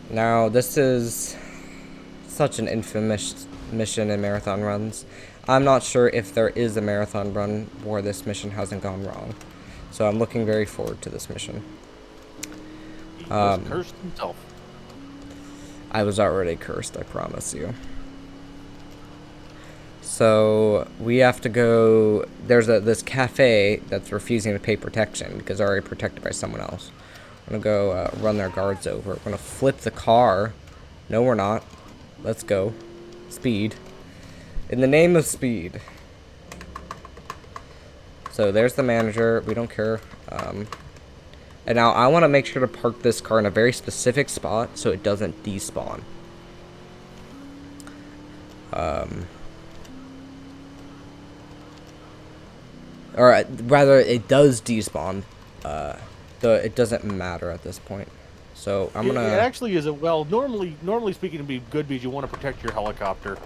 Now, this is such an infamous mission in marathon runs. I'm not sure if there is a marathon run where this mission hasn't gone wrong. So I'm looking very forward to this mission. He just cursed himself. I was already cursed, I promise you. So we have to go. There's this cafe that's refusing to pay protection because they're already protected by someone else. We're gonna go run their guards over. We're gonna flip the car. No, we're not. Let's go. Speed. In the name of speed. So there's the manager. We don't care. And now I want to make sure to park this car in a very specific spot so it doesn't despawn. Or rather, it does despawn. It doesn't matter at this point. So I'm gonna. It actually isn't. Well, normally speaking, it'd be good because you want to protect your helicopter.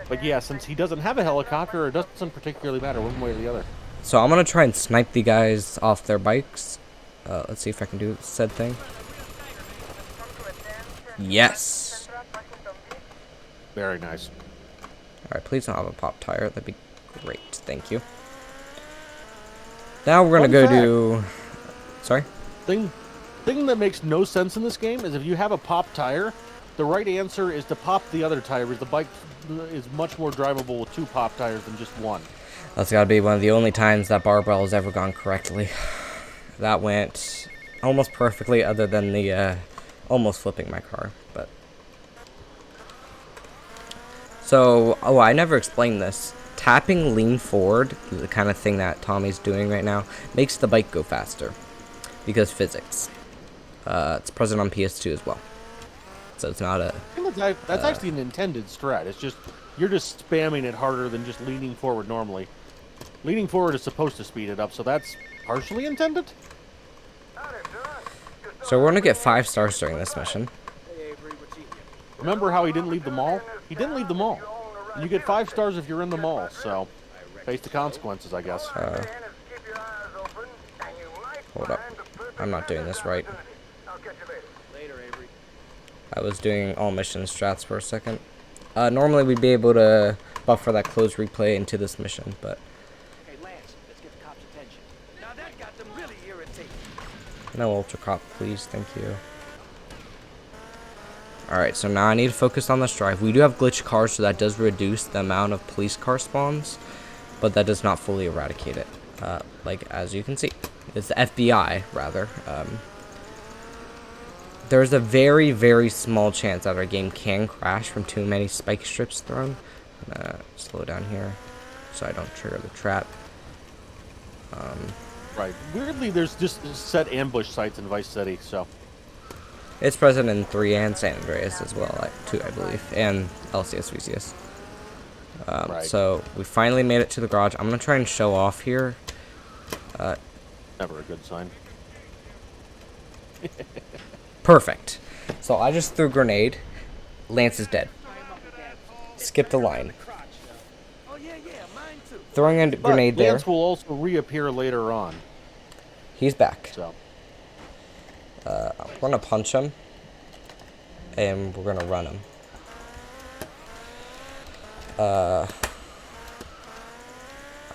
But yeah, since he doesn't have a helicopter, it doesn't particularly matter one way or the other. So I'm gonna try and snipe the guys off their bikes. Let's see if I can do said thing. Yes. Very nice. All right, please don't have a pop tire. That'd be great. Thank you. Now we're gonna go to. Sorry. Thing that makes no sense in this game is if you have a pop tire, the right answer is to pop the other tire, because the bike is much more drivable with 2 pop tires than just 1. That's gotta be one of the only times that barbell has ever gone correctly. That went almost perfectly, other than the almost flipping my car. But so, I never explained this. Tapping lean forward, the kind of thing that Tommy's doing right now, makes the bike go faster because physics. It's present on PS2 as well, so it's not a. That's actually an intended strat. It's just you're just spamming it harder than just leaning forward normally. Leaning forward is supposed to speed it up, so that's partially intended. So we're gonna get 5 stars during this mission. Remember how he didn't leave the mall? He didn't leave the mall. You get 5 stars if you're in the mall, so face the consequences, I guess. Hold up. I'm not doing this right. I was doing all mission strats for a second. Normally we'd be able to buffer that close replay into this mission, but Hey, Lance, let's get the cops' attention. Now that got them really irritated. no ultra cop, please. Thank you. Alright, so now I need to focus on this drive. We do have glitch cars, so that does reduce the amount of police car spawns, but that does not fully eradicate it. Like, as you can see. It's the FBI, rather. There's a very, very small chance that our game can crash from too many spike strips thrown. I'm gonna slow down here so I don't trigger the trap. Right. Weirdly, there's just set ambush sites in Vice City, so. It's present in 3 and San Andreas as well, 2 I believe, and LCS VCS. Right. So we finally made it to the garage. I'm gonna try and show off here. Never a good sign. Perfect. So I just threw a grenade. Lance is dead. Skip the line. Oh, yeah, mine too. Throwing a grenade But there. Lance will also reappear later on, He's back. so. We're gonna punch him, and we're gonna run him.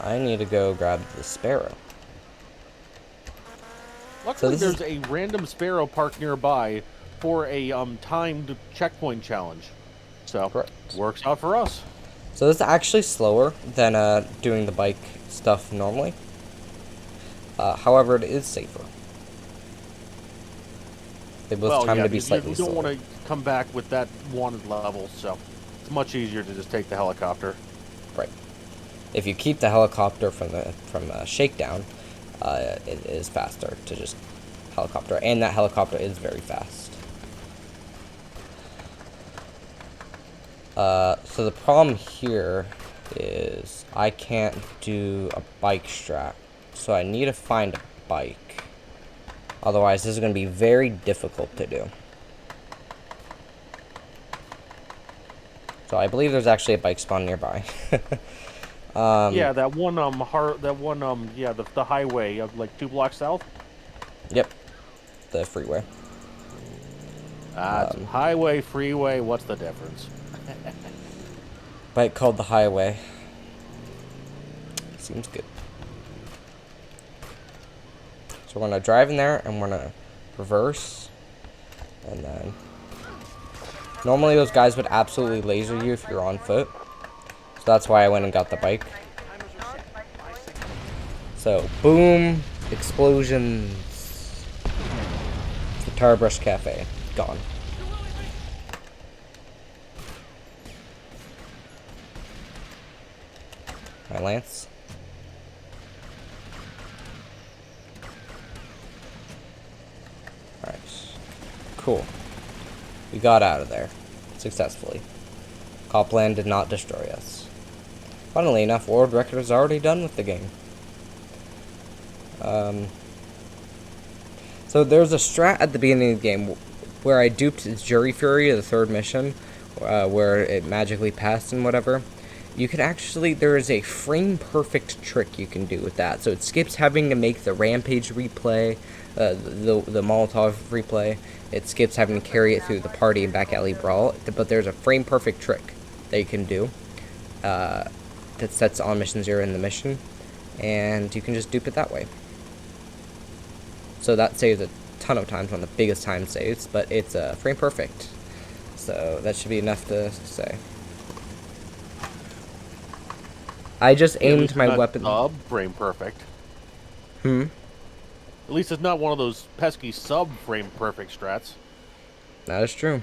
I need to go grab the sparrow. Luckily, this is- there's a random sparrow parked nearby for a timed checkpoint challenge. So, Correct. works out for us. So this is actually slower than doing the bike stuff normally. However, it is safer. It was time to be because slightly you don't slower. want to come back with that wanted level, so it's much easier to just take the helicopter. Right. If you keep the helicopter from shakedown, it is faster to just helicopter, and that helicopter is very fast. So the problem here is I can't do a bike strat, so I need to find a bike. Otherwise, this is going to be very difficult to do. So I believe there's actually a bike spawn nearby. Yeah, that one the highway of like 2 blocks south. Yep, the freeway. It's highway, freeway. What's the difference? Bike called the highway. Seems good. So we're gonna drive in there and we're gonna reverse, and then normally those guys would absolutely laser you if you're on foot. So that's why I went and got the bike. So boom, explosions. The Tire Brush Cafe gone. Hi, Lance. Alright. Cool. We got out of there. Successfully. Copland did not destroy us. Funnily enough, world record is already done with the game. So there's a strat at the beginning of the game where I duped Jury Fury, the third mission, where it magically passed and whatever. You can actually, there is a frame perfect trick you can do with that. So it skips having to make the Rampage replay, the Molotov replay. It skips having to carry it through the party and back alley brawl. But there's a frame perfect trick that you can do that sets on mission 0 in the mission. And you can just dupe it that way. So that saves a ton of times on the biggest time saves, but it's frame perfect. So that should be enough to say. I just aimed my weapon. Sub frame perfect. Hmm. At least it's not one of those pesky sub frame perfect strats. That is true.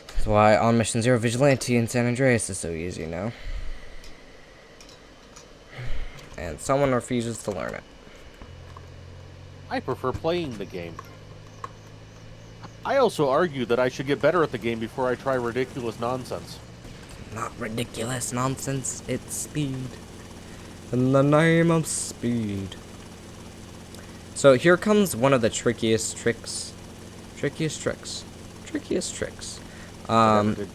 That's why on mission 0 Vigilante in San Andreas is so easy now. And someone refuses to learn it. I prefer playing the game. I also argue that I should get better at the game before I try ridiculous nonsense. Not ridiculous nonsense, it's speed. In the name of speed. So here comes one of the trickiest tricks. Trickiest tricks. Good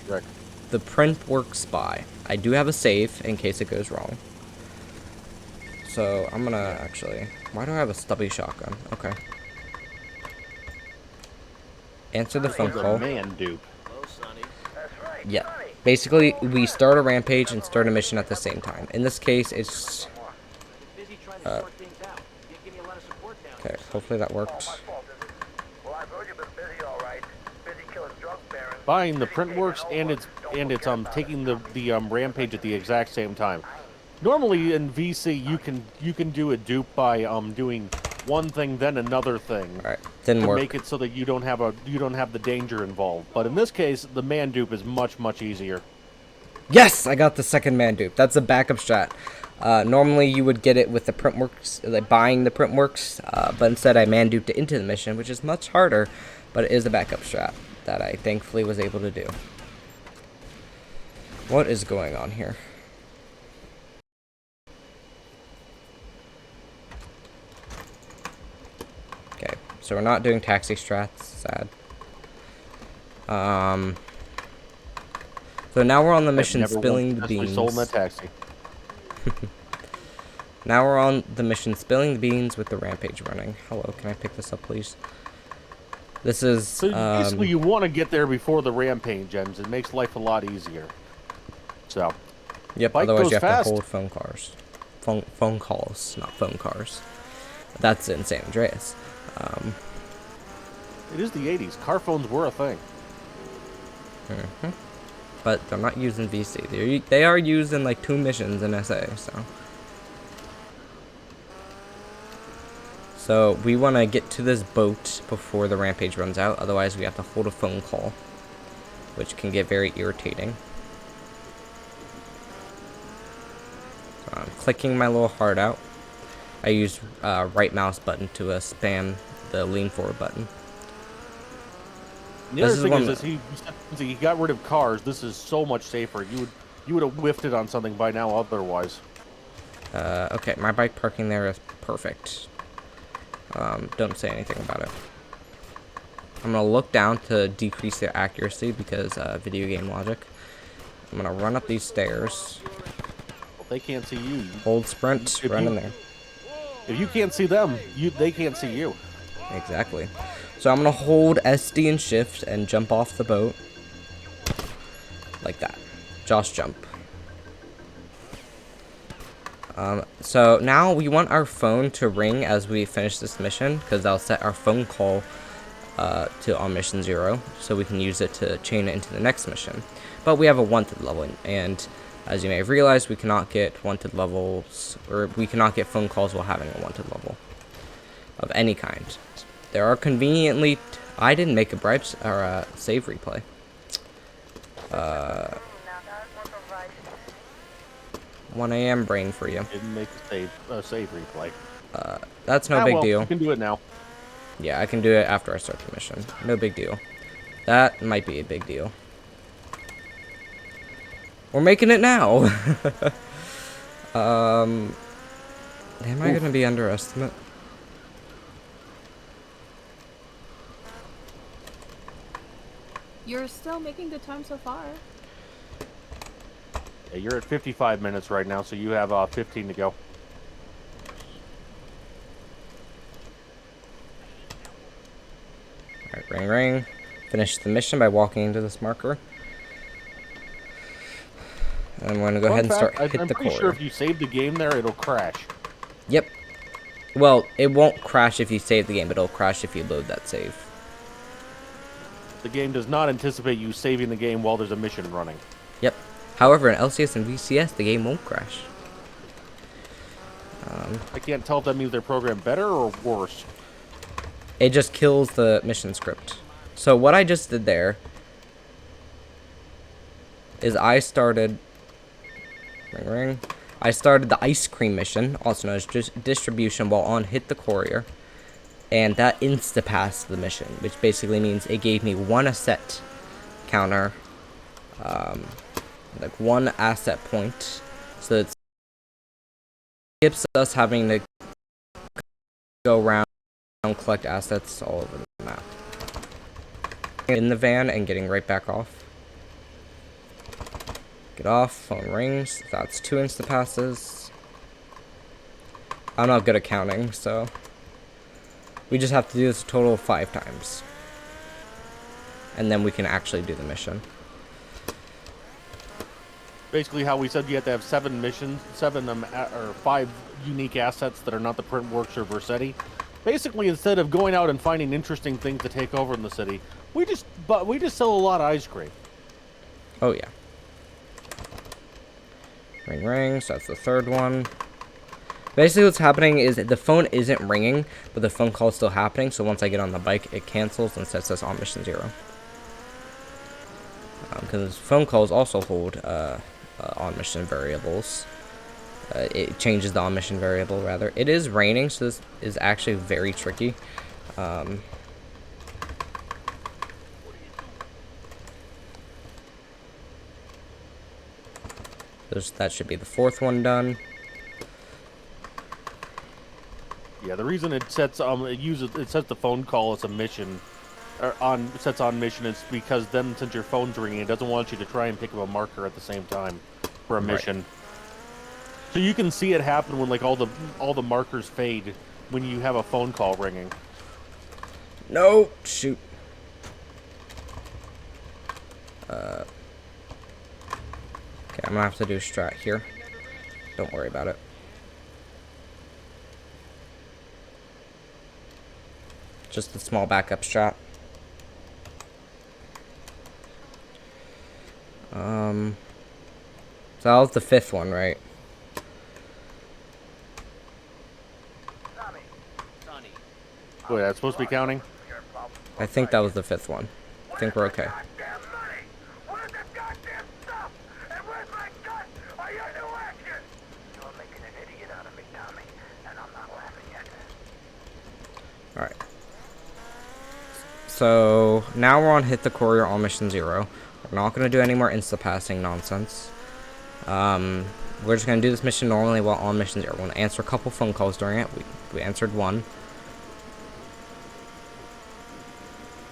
trick. The print works by. I do have a save in case it goes wrong. So I'm gonna actually. Why do I have a stubby shotgun? Okay. Answer the phone It's a call. man dupe. Yeah. Basically, we start a rampage and start a mission at the same time. In this case, it's. Okay, hopefully that worked. Well, I've heard you've been busy, all right. Busy killing drug barons. Buying the print works and it's taking the rampage at the exact same time. Normally in VC you can do a dupe by doing one thing then another thing. All right, didn't to work. make it so that you don't have the danger involved. But in this case, the man dupe is much easier. Yes, I got the second man dupe. That's a backup strat. Normally you would get it with the printworks, like buying the printworks, but instead I man duped it into the mission, which is much harder, but it is a backup strat that I thankfully was able to do. What is going on here? Okay, so we're not doing taxi strats, sad. So now we're on the mission spilling the beans. Sold in that taxi. Now we're on the mission spilling the beans with the rampage running. Hello, can I pick this up, please? This is So basically, you want to get there before the rampage ends. It makes life a lot easier. So. Yep. Bike Otherwise, goes you have fast. to hold phone calls, not phone cars. That's in San Andreas. It is the 80s. Car phones were a thing. But they're not used in VC. They are used in like 2 missions in SA. So. So we want to get to this boat before the rampage runs out. Otherwise, we have to hold a phone call, which can get very irritating. So I'm clicking my little heart out. I use right mouse button to spam the lean forward button. The other thing is this, he got rid of cars. This is so much safer. You would have whiffed it on something by now otherwise. Okay, my bike parking there is perfect. Don't say anything about it. I'm gonna look down to decrease their accuracy because video game logic. I'm gonna run up these stairs. Well, they can't see you. Hold sprint, run in there. If you can't see them, they can't see you. Exactly. So I'm gonna hold SD and shift and jump off the boat. Like that. Josh jump. So now we want our phone to ring as we finish this mission, because that'll set our phone call to on mission 0, so we can use it to chain it into the next mission. But we have a wanted level, and as you may have realized, we cannot get wanted levels, or we cannot get phone calls while having a wanted level of any kind. There are conveniently, I didn't make a bribes or a save replay. 1 AM brain for you. Didn't make a save replay. That's no big deal. You can do it now. Yeah, I can do it after I start the mission. No big deal. That might be a big deal. We're making it now. Am I gonna be underestimate? You're still making good time so far. Yeah, you're at 55 minutes right now, so you have 15 to go. Alright, ring ring. Finish the mission by walking into this marker. And I'm gonna go ahead and start hit the I'm pretty core. sure if you save the game there, it'll crash. Yep. Well, it won't crash if you save the game, but it'll crash if you load that save. The game does not anticipate you saving the game while there's a mission running. Yep. However, in LCS and VCS, the game won't crash. I can't tell if that means they're programmed better or worse. It just kills the mission script. So what I just did there is I started... Ring ring. I started the ice cream mission, also known as distribution, while on hit the courier. And that insta-passed the mission, which basically means it gave me one asset counter, like one asset point, so it skips us having to go around and collect assets all over the map. In the van and getting right back off. Get off, phone rings, that's 2 insta-passes. I'm not good at counting, so... we just have to do this a total of 5 times. And then we can actually do the mission. Basically, how we said you have to have 7 missions, 5 unique assets that are not the print works or Versetti. Basically, instead of going out and finding interesting things to take over in the city, we just sell a lot of ice cream. Oh yeah. Ring ring, so that's the 3rd one. Basically what's happening is the phone isn't ringing, but the phone call is still happening, so once I get on the bike, it cancels and sets us on mission 0. Because phone calls also hold on mission variables. It changes the on mission variable, rather. It is raining, so this is actually very tricky. That should be the 4th one done. Yeah, the reason it sets it sets the phone call as a mission, or sets on mission, is because then since your phone's ringing, it doesn't want you to try and pick up a marker at the same time for a mission. Right. So you can see it happen when like all the markers fade when you have a phone call ringing. No, shoot. Okay, I'm gonna have to do a strat here. Don't worry about it. Just a small backup strat. So that was the 5th one, right? Tommy, Sonny, Wait, that's supposed to be counting? I think that was the 5th one. I think we're okay. Goddamn money! Where's the goddamn stuff? And where's my gun? Are you new action? You're making an idiot out of me, Tommy, and I'm not laughing yet. Alright. So, now we're on Hit the Courier on Mission 0. We're not going to do any more insta-passing nonsense. We're just going to do this mission normally while on Mission 0. We're going to answer a couple phone calls during it. We answered one.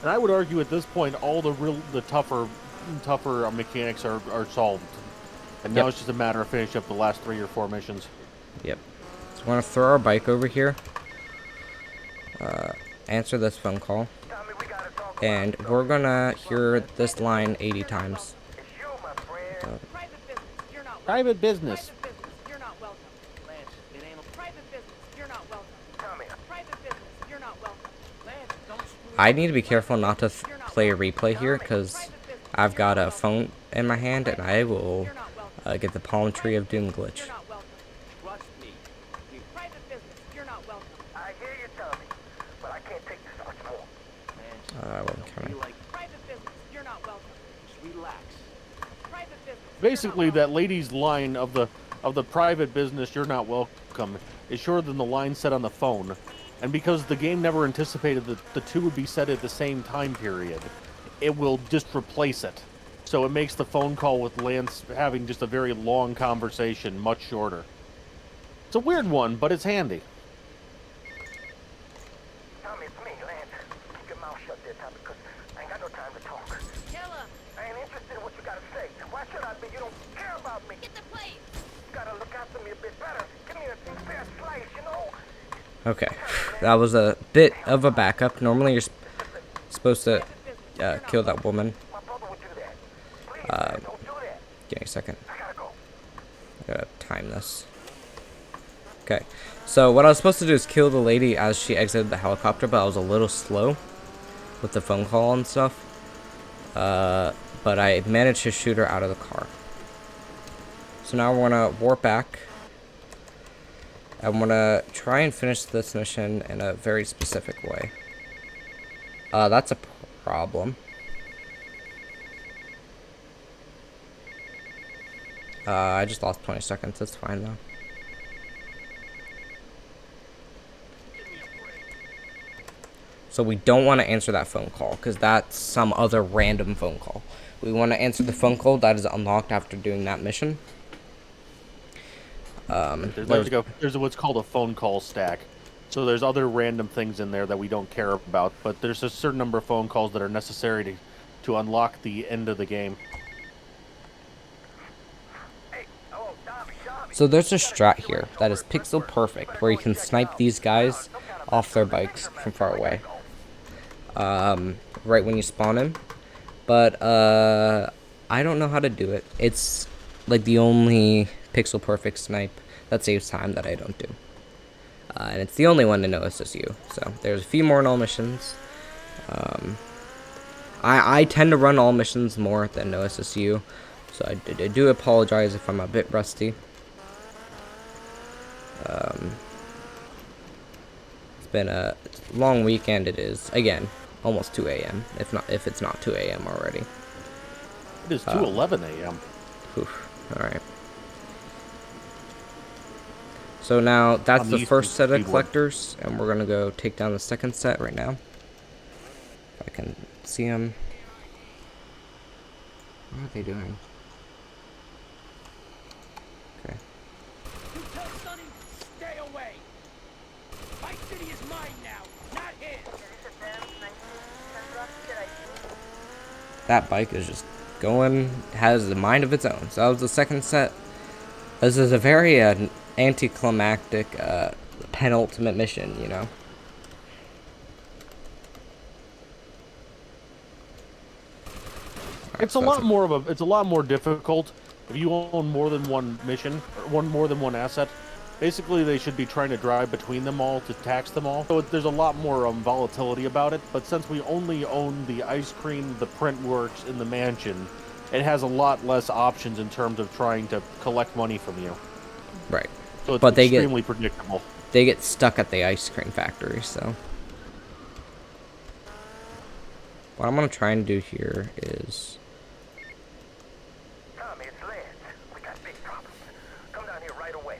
And I would argue at this point, all the tougher mechanics are solved. And now Yep. it's just a matter of finishing up the last 3 or 4 missions. Yep. So we're going to throw our bike over here. Answer this phone call. Tommy, we gotta talk And we're going to hear this line 80 times. It's you, my friend. Private business, you're not welcome. Private business. Private business, you're not welcome. Lance, it ain't a private business, you're not welcome. Tommy, Private business, you're not welcome. Lance, don't screw I need to be careful not to play a replay here because I've got a phone in my hand and I will get the palm tree of doom glitch. You're not welcome. Trust me. Private business, you're not welcome. I hear you, Tommy, but I can't take this much more. Lance, Wasn't coming. private business, you're not welcome. Just relax. Private business. Basically, that lady's line of the private business, you're not welcome, is shorter than the line said on the phone. And because the game never anticipated that the two would be said at the same time period, it will just replace it. So it makes the phone call with Lance having just a very long conversation much shorter. It's a weird one, but it's handy. Tommy, it's me, Lance. Keep your mouth shut there, Tommy, because I ain't got no time to talk. Kill him! I ain't interested in what you gotta say. Why should I be? You don't care about me. Get the plate! You gotta look after me a bit better. Give me a fair slice, you know? Okay, that was a bit of a backup. Normally you're supposed to kill that woman. My brother would do that. Please, man, don't do that. Give me a second. I gotta go. I gotta time this. Okay, so what I was supposed to do is kill the lady as she exited the helicopter, but I was a little slow with the phone call and stuff. But I managed to shoot her out of the car. So now we're gonna warp back. I'm gonna try and finish this mission in a very specific way. That's a problem. I just lost 20 seconds. That's fine though. So we don't want to answer that phone call because that's some other random phone call. We want to answer the phone call that is unlocked after doing that mission. There's what's called a phone call stack. So there's other random things in there that we don't care about, but there's a certain number of phone calls that are necessary to unlock the end of the game. Hey, oh, Tommy. So there's a strat here that is pixel perfect where you can snipe these guys off their bikes from far away. Right when you spawn in. But I don't know how to do it. It's like the only pixel perfect snipe that saves time that I don't do. And it's the only one in No SSU. So there's a few more in all missions. I tend to run all missions more than No SSU. So I do apologize if I'm a bit rusty. It's been a long weekend. It is, again, almost 2 a.m. If it's not 2 a.m. already. It is 2:11 a.m. Alright. So now that's On the the first set of Eastern collectors, and we're gonna go take down the second set right now. If I can see them. What are they doing? Okay. You tell Sonny, stay away. My city is mine now, not his. That bike is just going, has a mind of its own. So that was the second set. This is a very anticlimactic penultimate mission, you know. It's a lot more difficult if you own more than one mission or more than one asset. Basically, they should be trying to drive between them all to tax them all. So there's a lot more volatility about it. But since we only own the ice cream, the print works, and the mansion, it has a lot less options in terms of trying to collect money from you. Right. So it's But extremely predictable. They get stuck at the ice cream factory, so. What I'm gonna try and do here is... Tommy, it's Lance. We got big problems. Come down here right away.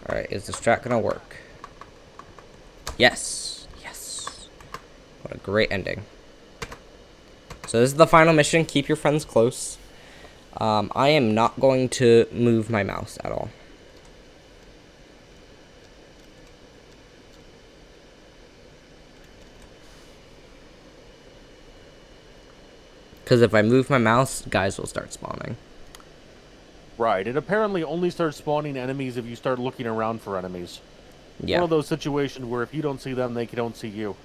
Alright, is the strat gonna work? Yes! Yes! What a great ending. So this is the final mission. Keep your friends close. I am not going to move my mouse at all. Because if I move my mouse, guys will start spawning. Right. It apparently only starts spawning enemies if you start looking around for enemies. Yeah. One of those situations where if you don't see them, they don't see you.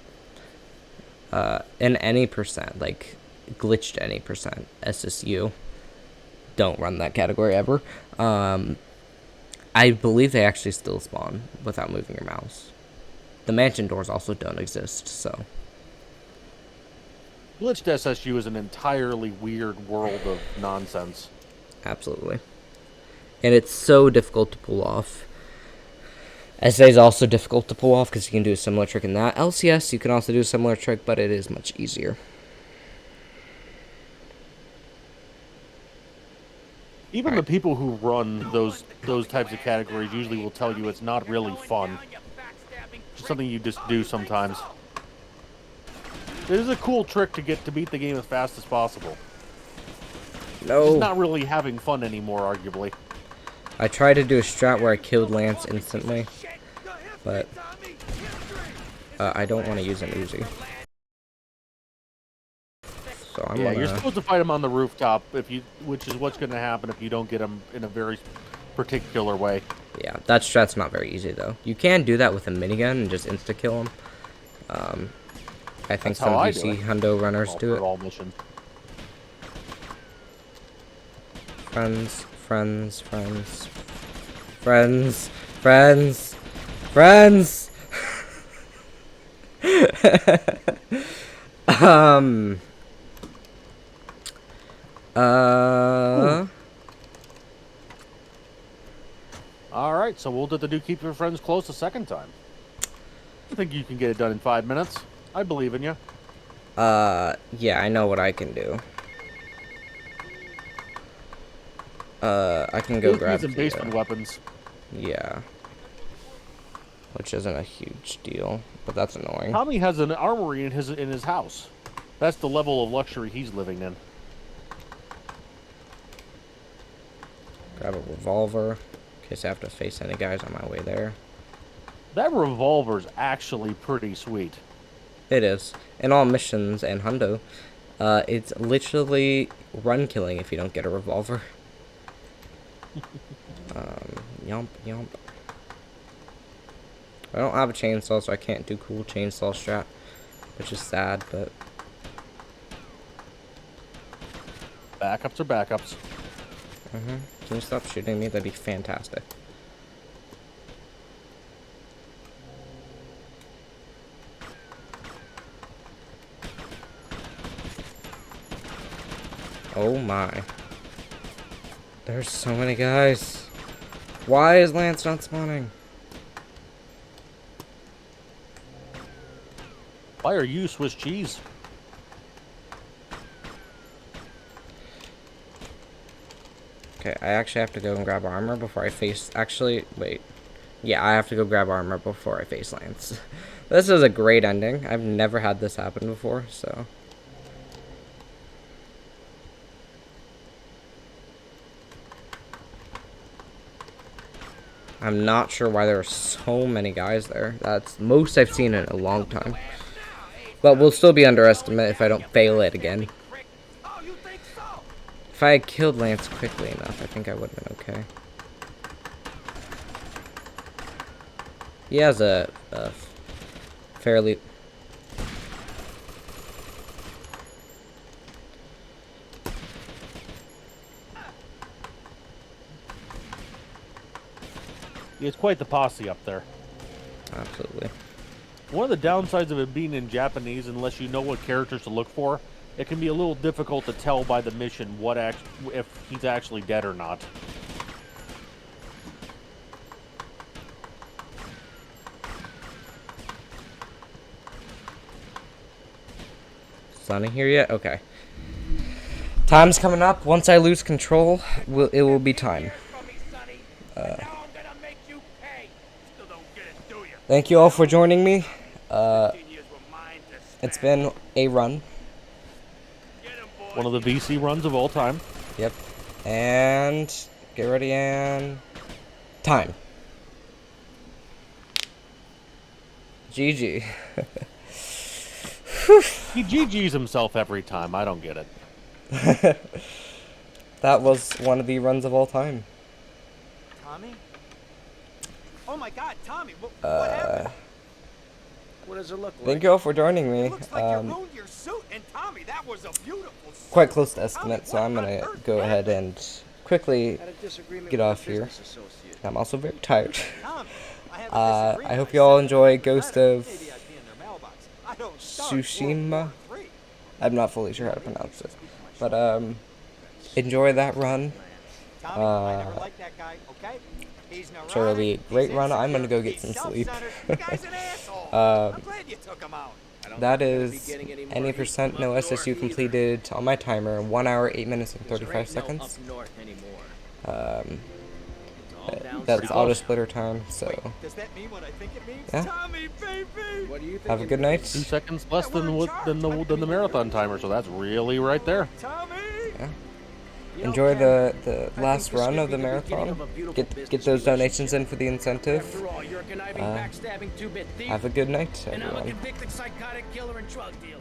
In any percent, like glitched any percent, SSU. Don't run that category ever. I believe they actually still spawn without moving your mouse. The mansion doors also don't exist, so. Glitched SSU is an entirely weird world of nonsense. Absolutely. And it's so difficult to pull off. SA is also difficult to pull off because you can do a similar trick in that. LCS, you can also do a similar trick, but it is much easier. Even the people who run those types of categories usually will tell you it's not really fun. Just something you just do sometimes. It is a cool trick to beat the game as fast as possible. No. It's not really having fun anymore, arguably. I tried to do a strat where I killed Lance instantly, but I don't want to use an Uzi. So I'm You're gonna... supposed to fight him on the rooftop, which is what's going to happen if you don't get him in a very particular way. Yeah, that strat's not very easy, though. You can do that with a minigun and just insta-kill him. I think some DC hundo runners do it. All missions. Friends, friends, friends, friends, friends, friends. All right, so we'll have to do keep your friends close a second time. I think you can get it done in 5 minutes. I believe in you. Yeah, I know what I can do. I can go grab some the, basement weapons. yeah. Which isn't a huge deal, but that's annoying. Tommy has an armory in his house. That's the level of luxury he's living in. Grab a revolver, in case I have to face any guys on my way there. That revolver's actually pretty sweet. It is. In all missions and hundo, it's literally run killing if you don't get a revolver. Yump, yump. I don't have a chainsaw, so I can't do cool chainsaw strat, which is sad, but... Backups are backups. Can you stop shooting me? That'd be fantastic. Oh my. There's so many guys. Why is Lance not spawning? Why are you Swiss cheese? Okay, I actually have to go and grab armor before I face... Actually, wait. Yeah, I have to go grab armor before I face Lance. This is a great ending. I've never had this happen before, so... I'm not sure why there are so many guys there. That's the most I've seen in a long time. But we'll still be underestimated if I don't fail it again. If I had killed Lance quickly enough, I think I would have been okay. He has a fairly... It's quite the posse up there. Absolutely. One of the downsides of it being in Japanese, unless you know what characters to look for, it can be a little difficult to tell by the mission if he's actually dead or not. Sunny here yet? Okay. Time's coming up. Once I lose control, it will be time. Thank you all for joining me. It's been a run. One of the VC runs of all time. Yep. And get ready and time. GG. He GG's himself every time. I don't get it. That was one of the runs of all time. Tommy? Oh my God, Tommy! What happened? What does it look like? Thank you all for joining me. It looks like you ruined your suit, and Tommy, that was a beautiful suit. Quite close to estimate, so I'm gonna go ahead and quickly Had a disagreement get with off the here. business associate. I'm also very tired. Tommy, I have a I disagreement. hope you all enjoy Ghost of Maybe I'd be in their mailbox. I don't start Tsushima. World War III. I'm not fully sure how to pronounce it, but enjoy that run. Tommy, I never liked that guy, okay? He's Sure, it'll be a neurotic, great he's run. I'm gonna go insecure, get some he's sleep. self-centered. The guy's an asshole. I'm glad you took him out. That is any percent no SSU completed on my timer. 1 hour, 8 minutes, and 35 seconds. That's auto splitter time. So Does that mean what I think it means? Yeah. Tommy, baby! What do you think? have a good night. 2 seconds less than the marathon timer, so that's really right there. Tommy! Yeah. Enjoy the last run of the marathon. Get those donations in for the incentive. After all, you're a conniving, Uh, backstabbing two-bit thief, Have a good night, and I'm a everyone. convicted psychotic killer and drug dealer.